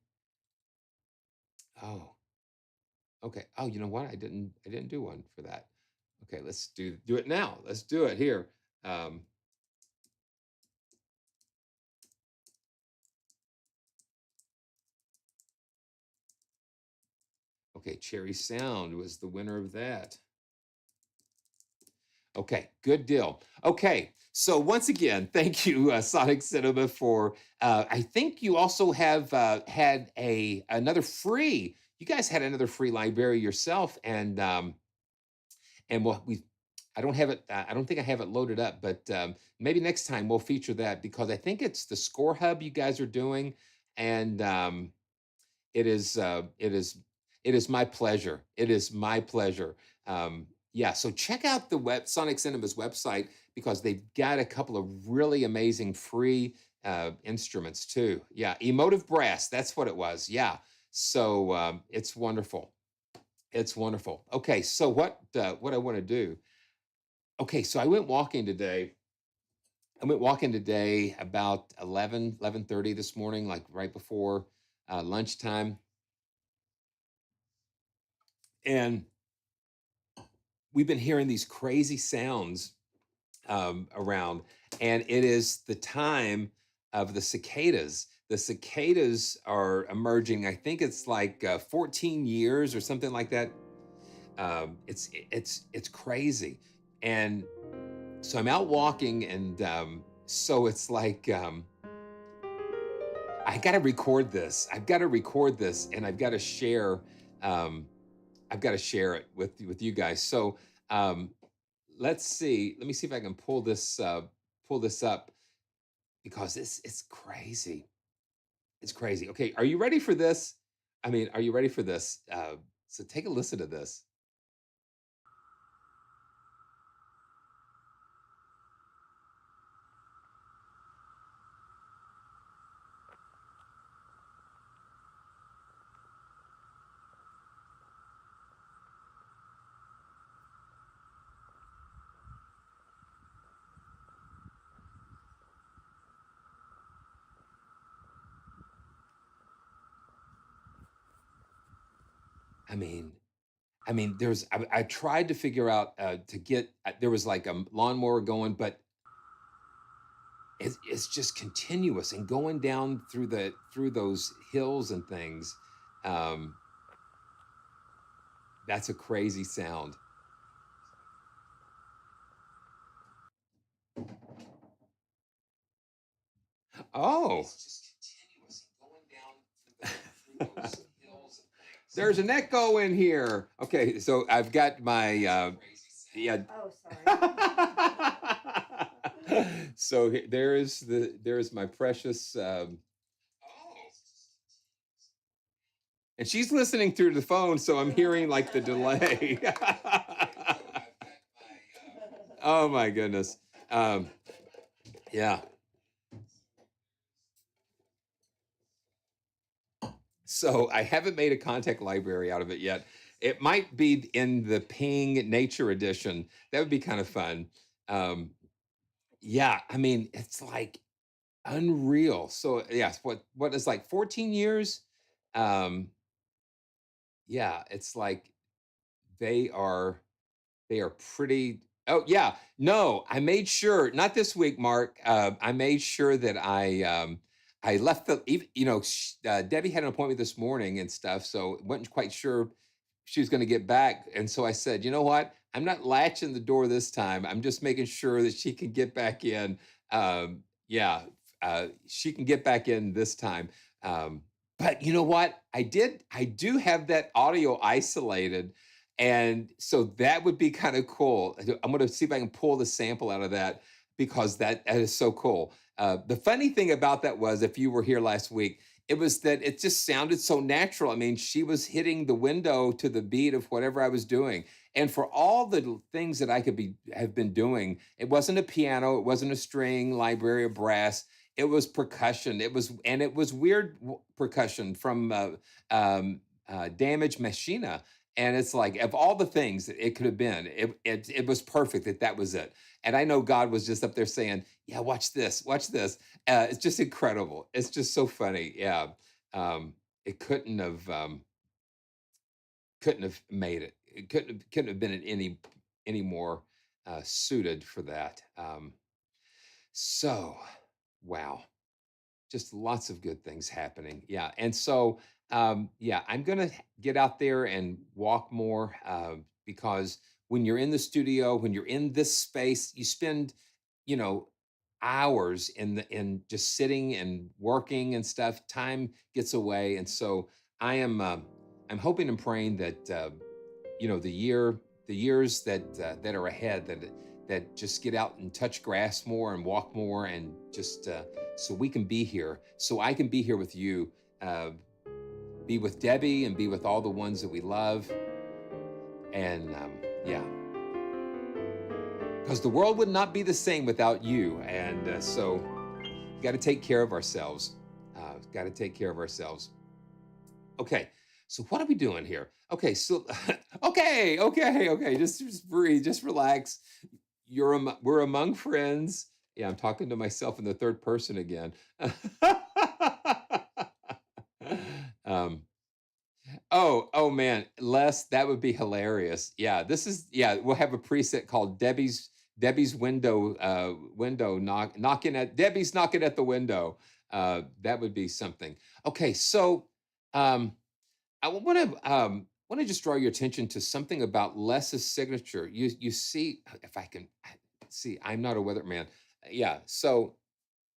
Oh, okay. Oh, you know what? I didn't do one for that. Okay, let's do it now. Let's do it here. Um, okay, Cherry Sound was the winner of that. Okay, good deal. Okay, so once again, thank you, Sonixinema, for. I think you also have had another free. You guys had another free library yourself, and what we. I don't have it. I don't think I have it loaded up, but maybe next time we'll feature that because I think it's the Score Hub you guys are doing, and it is it is my pleasure. It is my pleasure. Yeah, so check out the Sonic Cinema's website because they've got a couple of really amazing free instruments too. Yeah, emotive brass. That's what it was. Yeah, so it's wonderful. It's wonderful. Okay, so what I want to do. Okay, so I went walking today. I went walking today about 11:30 this morning, like right before lunchtime. And we've been hearing these crazy sounds around, and it is the time of the cicadas. The cicadas are emerging. I think it's like 14 years or something like that. It's crazy, and so I'm out walking, and so it's like I got to record this. I've got to record this, and I've got to share. Um, I've got to share it with you guys. So um, let's see. Let me see if I can pull this up because it's crazy. It's crazy. Okay, are you ready for this? I mean, are you ready for this? So take a listen to this. I mean, I tried to figure out to get there was like a lawnmower going, but it's just continuous and going down through those hills and things. Um, that's a crazy sound. Oh. There's an echo in here. Okay, so I've got my yeah. Oh, sorry. So there's my precious and she's listening through the phone, so I'm hearing like the delay. Oh my goodness. Um, yeah. So I haven't made a contact library out of it yet. It might be in the Ping Nature Edition. That would be kind of fun. Um, yeah, I mean, it's like unreal. So yes, what is like 14 years? Um, yeah, it's like they are they are pretty. Oh yeah, no, I made sure not this week, Mark. I made sure that I left Debbie had an appointment this morning and stuff, so wasn't quite sure she was going to get back, and so I said, you know what, I'm not latching the door this time. I'm just making sure that she can get back in. Yeah, she can get back in this time. Um, but you know what? I do have that audio isolated, and so that would be kind of cool. I'm going to see if I can pull the sample out of that because that is so cool. The funny thing about that was, if you were here last week, it was that it just sounded so natural. I mean, she was hitting the window to the beat of whatever I was doing. And for all the things that I could be have been doing, it wasn't a piano, it wasn't a string, library, or brass. It was percussion. It was weird percussion from Damage Machina, and it's like of all the things that it could have been, it was perfect that was it. And I know God was just up there saying, "Yeah, watch this." It's just incredible. It's just so funny. Yeah, it couldn't have. couldn't have made it. It couldn't have been any more suited for that. So, wow, just lots of good things happening. Yeah, and so yeah, I'm gonna get out there and walk more because when you're in the studio, when you're in this space, you spend, you know, hours in just sitting and working and stuff. Time gets away, and so I am I'm hoping and praying that the years that are ahead, that just get out and touch grass more and walk more, and just so we can be here, so I can be here with you, uh, be with Debbie and be with all the ones that we love, and yeah, because the world would not be the same without you, and so got to take care of ourselves. Got to take care of ourselves. Okay, so what are we doing here? Okay, so okay. Just breathe, just relax. We're among friends. Yeah, I'm talking to myself in the third person again. um, oh man, Les, that would be hilarious. Yeah, we'll have a preset called Debbie's window Debbie's knocking at the window. That would be something. Okay, so um I want to just draw your attention to something about Les's signature. You see, if I can see, I'm not a weatherman. Yeah, so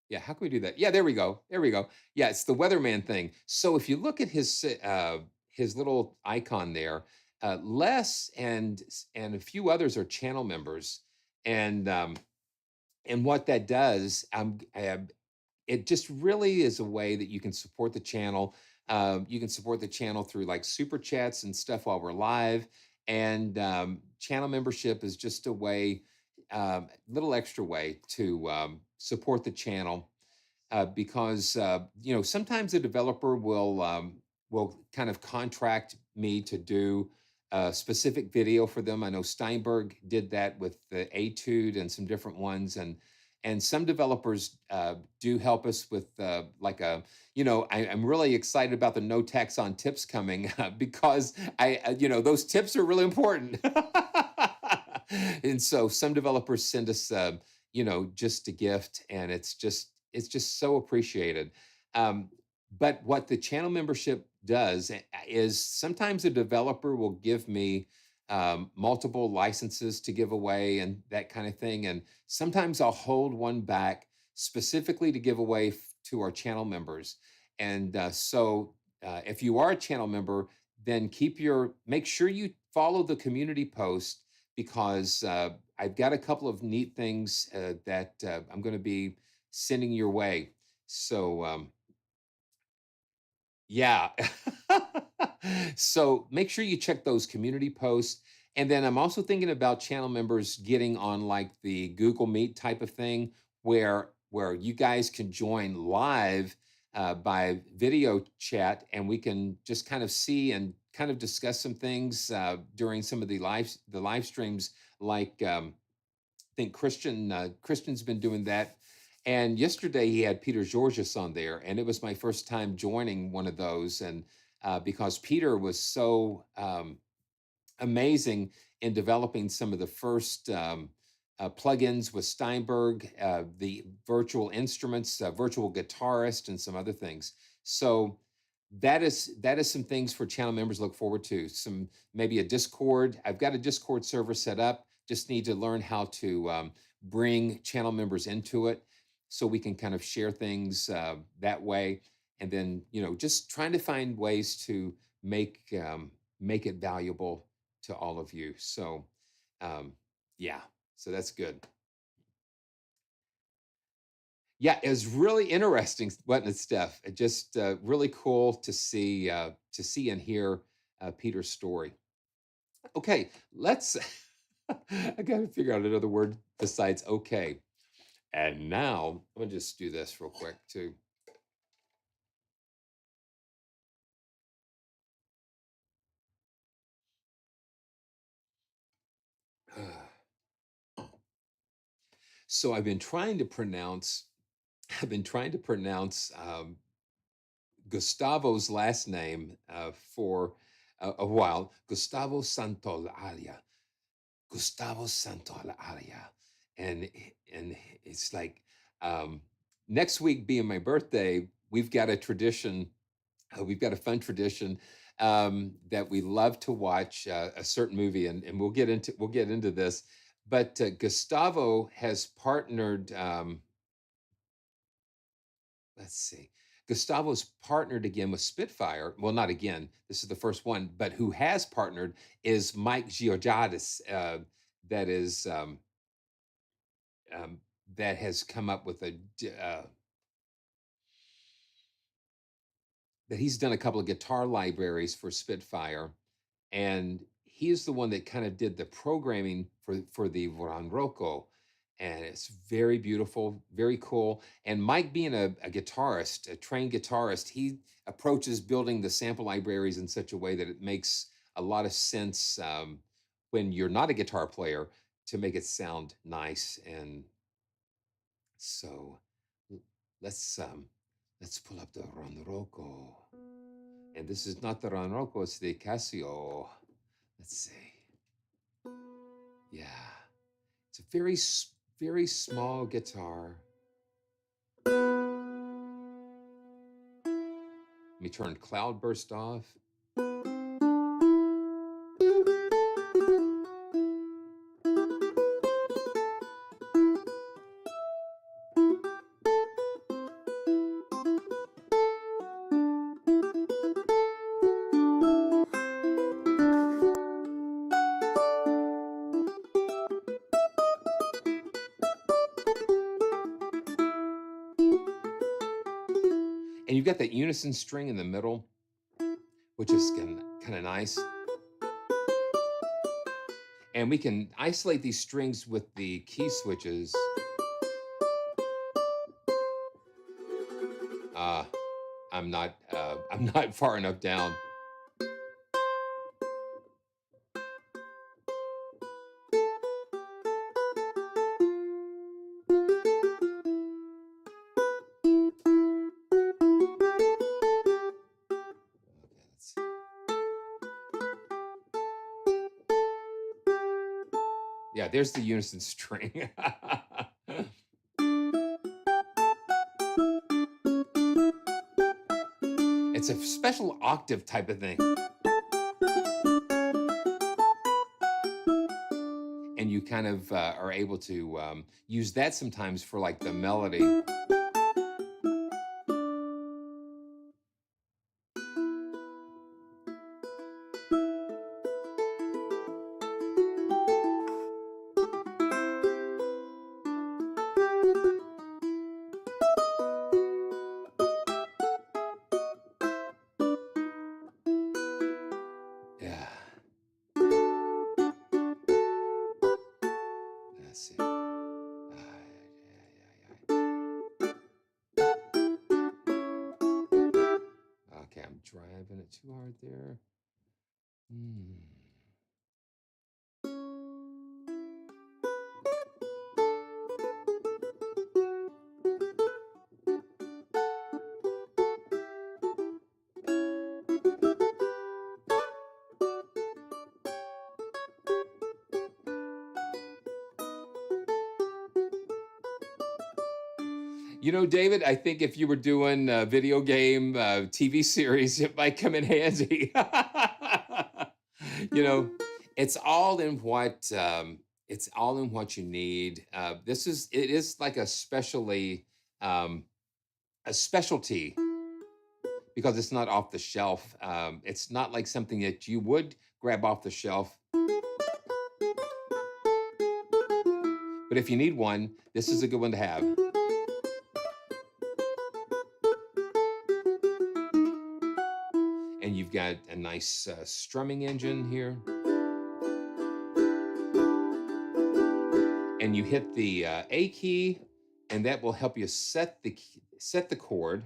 yeah, how can we do that? Yeah, there we go. There we go. Yeah, it's the weatherman thing. So if you look at his little icon there, Les and a few others are channel members, and what that does, it just really is a way that you can support the channel. You can support the channel through like super chats and stuff while we're live. And channel membership is just a way, little extra way to support the channel, because sometimes a developer will kind of contract me to do a specific video for them. I know Steinberg did that with the Etude and some different ones, and some developers do help us with like a I'm really excited about the no tax on tips coming because those tips are really important. And so some developers send us just a gift, and it's just so appreciated. Um, but what the channel membership does is sometimes a developer will give me multiple licenses to give away and that kind of thing. And sometimes I'll hold one back specifically to give away to our channel members. And so if you are a channel member, then make sure you follow the community post, because I've got a couple of neat things that I'm going to be sending your way. So yeah. So make sure you check those community posts. And then I'm also thinking about channel members getting on like the Google Meet type of thing, where you guys can join live by video chat, and we can just kind of see and kind of discuss some things during some of the live streams, like think Christian's been doing that. And yesterday he had Peter Georges on there, and it was my first time joining one of those. And because Peter was so amazing in developing some of the first plugins with Steinberg, the virtual instruments, virtual guitarist, and some other things. So that is some things for channel members to look forward to. Some maybe a Discord. I've got a Discord server set up. Just need to learn how to bring channel members into it, so we can kind of share things that way. And then just trying to find ways to make it valuable to all of you. So yeah, so that's good. Yeah, it was really interesting, wasn't it, Steph? Just really cool to see and hear Peter's story. Okay, let's. I got to figure out another word besides okay. And now I'm gonna just do this real quick too. So I've been trying to pronounce. I've been trying to pronounce Gustavo's last name for a while. Gustavo Santaolalla. Gustavo Santaolalla. And and it's like um, next week being my birthday, we've got a tradition. We've got a fun tradition that we love to watch a certain movie, and we'll get into this. But Gustavo has partnered. Let's see. Gustavo's partnered again with Spitfire. Well, not again. This is the first one, but who has partnered is Mike Georgiadis. That is um, that has come up with that he's done a couple of guitar libraries for Spitfire, and he is the one that kind of did the programming for the Ronroco, and it's very beautiful, very cool. And Mike, being a guitarist, a trained guitarist, he approaches building the sample libraries in such a way that it makes a lot of sense when you're not a guitar player to make it sound nice. And so l- let's um, let's pull up the Ronroco. And this is not the Ronroco, it's the Casio. Let's see. Yeah, it's a very small guitar. Let me turn Cloudburst off. And you've got that unison string in the middle, which is kind of nice. And we can isolate these strings with the key switches. Uh, I'm not far enough down. Okay, let's see. Yeah, there's the unison string. It's a special octave type of thing. And you kind of are able to use that sometimes for like the melody. Yeah. Let's see. Okay, I'm driving it too hard there. Hmm. You know, David, I think if you were doing a video game TV series, it might come in handy. You know, it's all in what it's all in what you need. It is like um, a specialty because it's not off the shelf. It's not like something that you would grab off the shelf. But if you need one, this is a good one to have. And you've got a nice strumming engine here. And you hit the A key, and that will help you set the chord.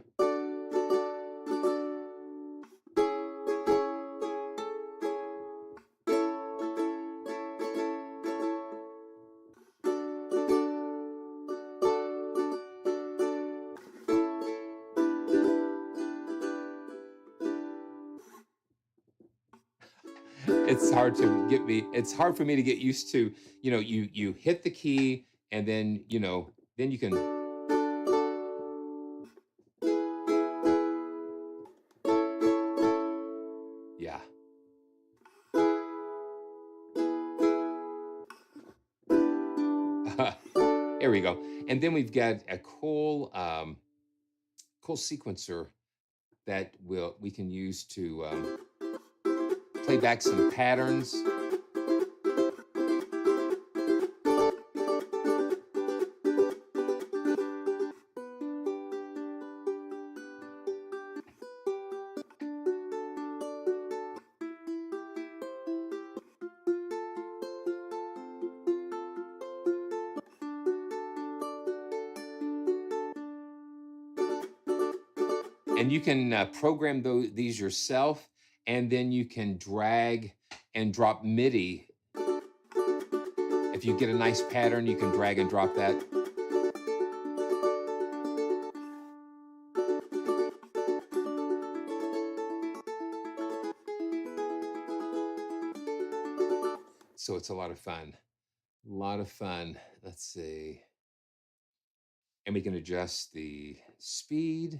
It's hard to get me. It's hard for me to get used to. You know, you hit the key, and then then you can. Yeah. There we go. And then we've got a cool cool sequencer that we can use to play back some patterns. And you can program these yourself, and then you can drag and drop MIDI. If you get a nice pattern, you can drag and drop that. So it's a lot of fun. A lot of fun. Let's see. And we can adjust the speed.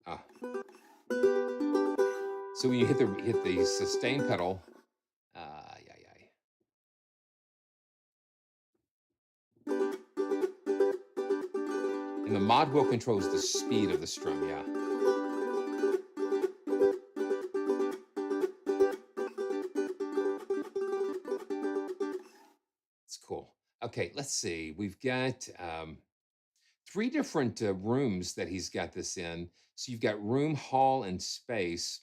Ah. So when you hit the sustain pedal, and the mod wheel controls the speed of the strum, yeah. It's cool. Okay, let's see. We've got 3 different rooms that he's got this in. So you've got room, hall, and space.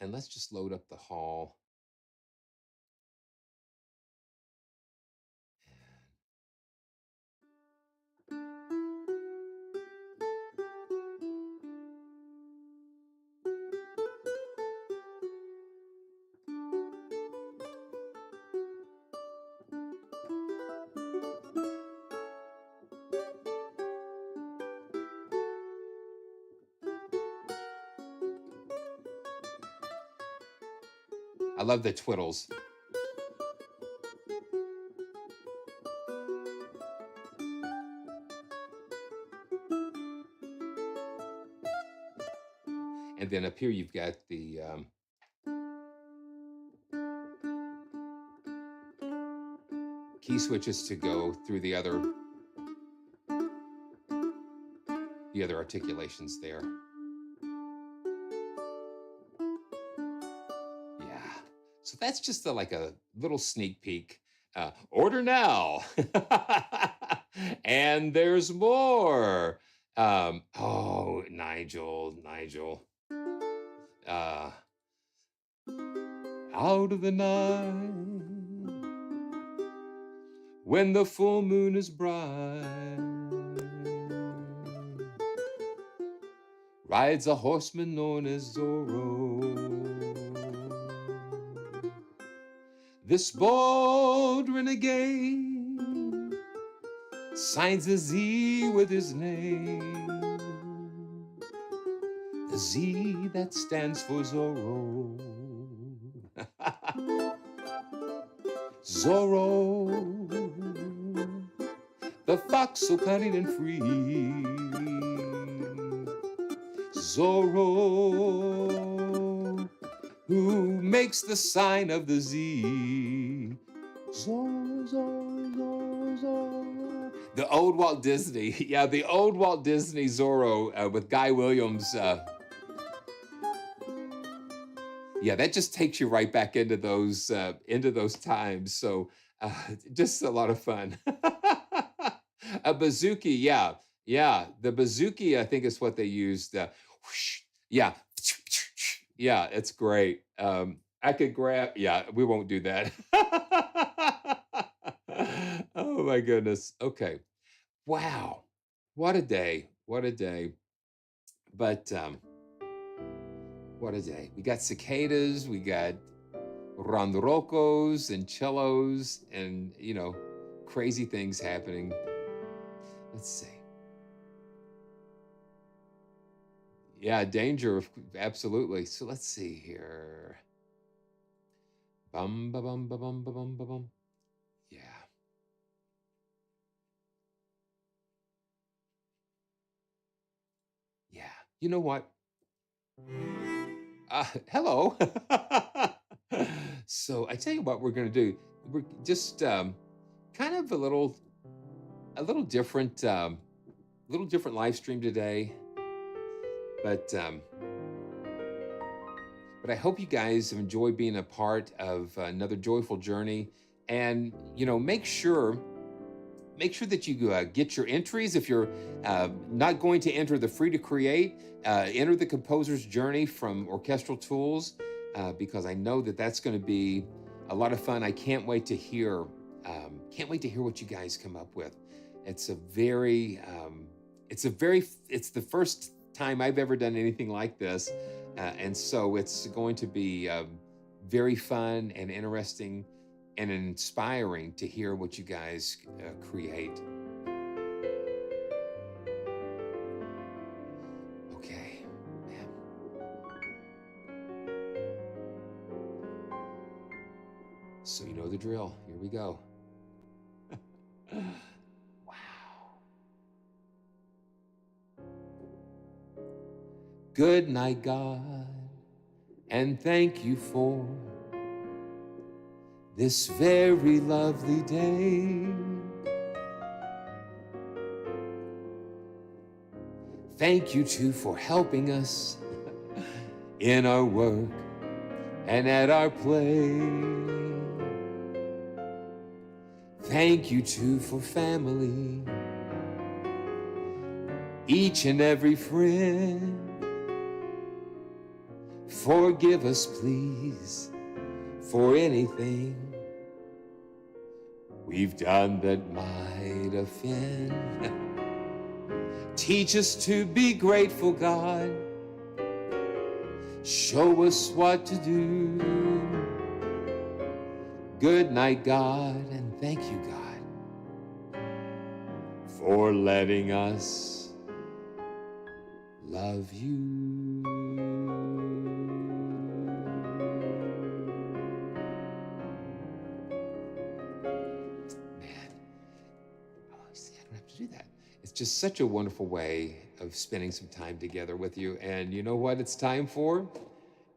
And let's just load up the hall. I love the twiddles. And then up here, you've got the key switches to go through the other articulations there. Yeah. So that's just like a little sneak peek. Order now. And there's more. Oh, Nigel. Out of the night, when the full moon is bright, rides a horseman known as Zorro. This bold renegade signs a Z with his name, the Z that stands for Zorro. Zorro, the fox so cunning and free. Zorro, who makes the sign of the Z. Zorro, Zorro, Zorro, Zorro. The old Walt Disney, yeah, the old Walt Disney Zorro with Guy Williams. Yeah, that just takes you right back into those times. So just a lot of fun. A bouzouki, yeah, the bouzouki, I think is what they used. Whoosh, yeah, yeah, it's great. I could grab. Yeah, we won't do that. Oh my goodness. Okay, wow, what a day! What a day! But what a day. We got cicadas, we got ronrocos and cellos, and, crazy things happening. Let's see. Yeah, danger, absolutely. So let's see here. Bum ba bum ba bum ba bum ba bum. Yeah, yeah. You know what? Hello. So I tell you what we're going to do. We're just kind of a little different live stream today. But I hope you guys have enjoyed being a part of another joyful journey. And make sure that you get your entries. If you're not going to enter the free to create, enter the composer's journey from Orchestral Tools, because I know that that's going to be a lot of fun. I can't wait to hear what you guys come up with. It's it's the first time I've ever done anything like this, and so it's going to be very fun and interesting and inspiring to hear what you guys create. Okay, man. So you know the drill. Here we go. Wow. Good night, God, and thank you for this very lovely day. Thank you too for helping us in our work and at our play. Thank you too for family, each and every friend. Forgive us, please, for anything we've done that might offend. Teach us to be grateful, God. Show us what to do. Good night, God, and thank you, God, for letting us love you. Do that. It's just such a wonderful way of spending some time together with you. And you know what it's time for?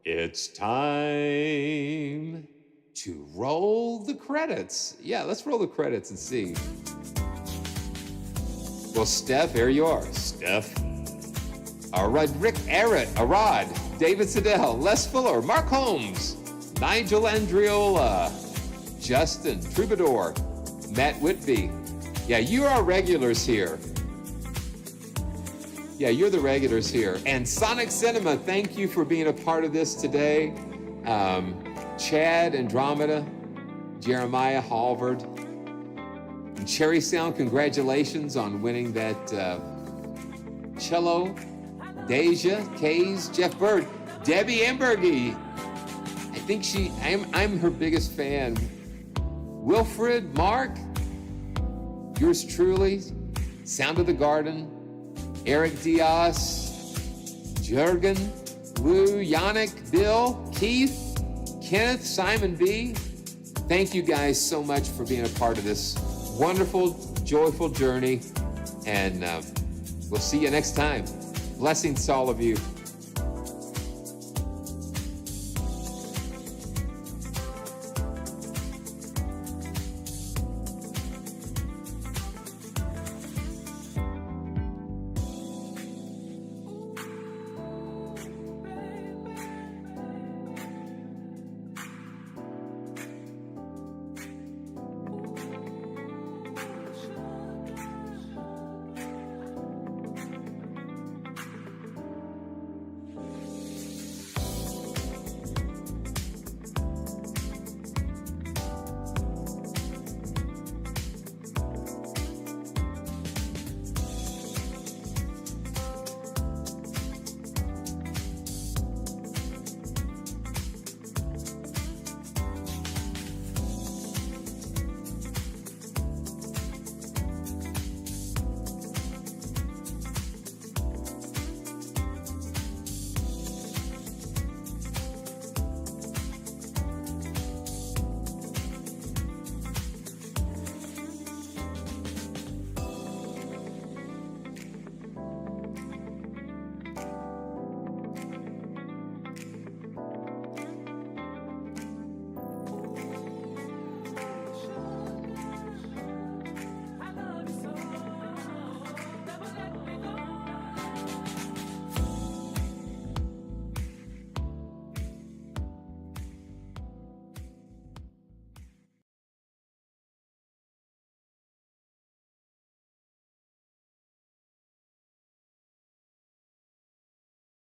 It's time to roll the credits. Yeah, let's roll the credits and see. Well, Steph, here you are. Steph. All right, Rick Arad, David Siddell, Les Fuller, Mark Holmes, Nigel Andriola, Justin Troubadour, Matt Whitby. Yeah, you are regulars here. Yeah, you're the regulars here. And Sonixinema, thank you for being a part of this today. Chad Andromeda, Jeremiah Halvard, and Cherry Sound, congratulations on winning that cello. Deja, Kays, Jeff Bird, Debbie Embergy. I think I'm her biggest fan. Wilfred, Mark, yours truly, Sound of the Garden, Eric Diaz, Jurgen, Lou, Yannick, Bill, Keith, Kenneth, Simon B. Thank you guys so much for being a part of this wonderful, joyful journey. And we'll see you next time. Blessings to all of you.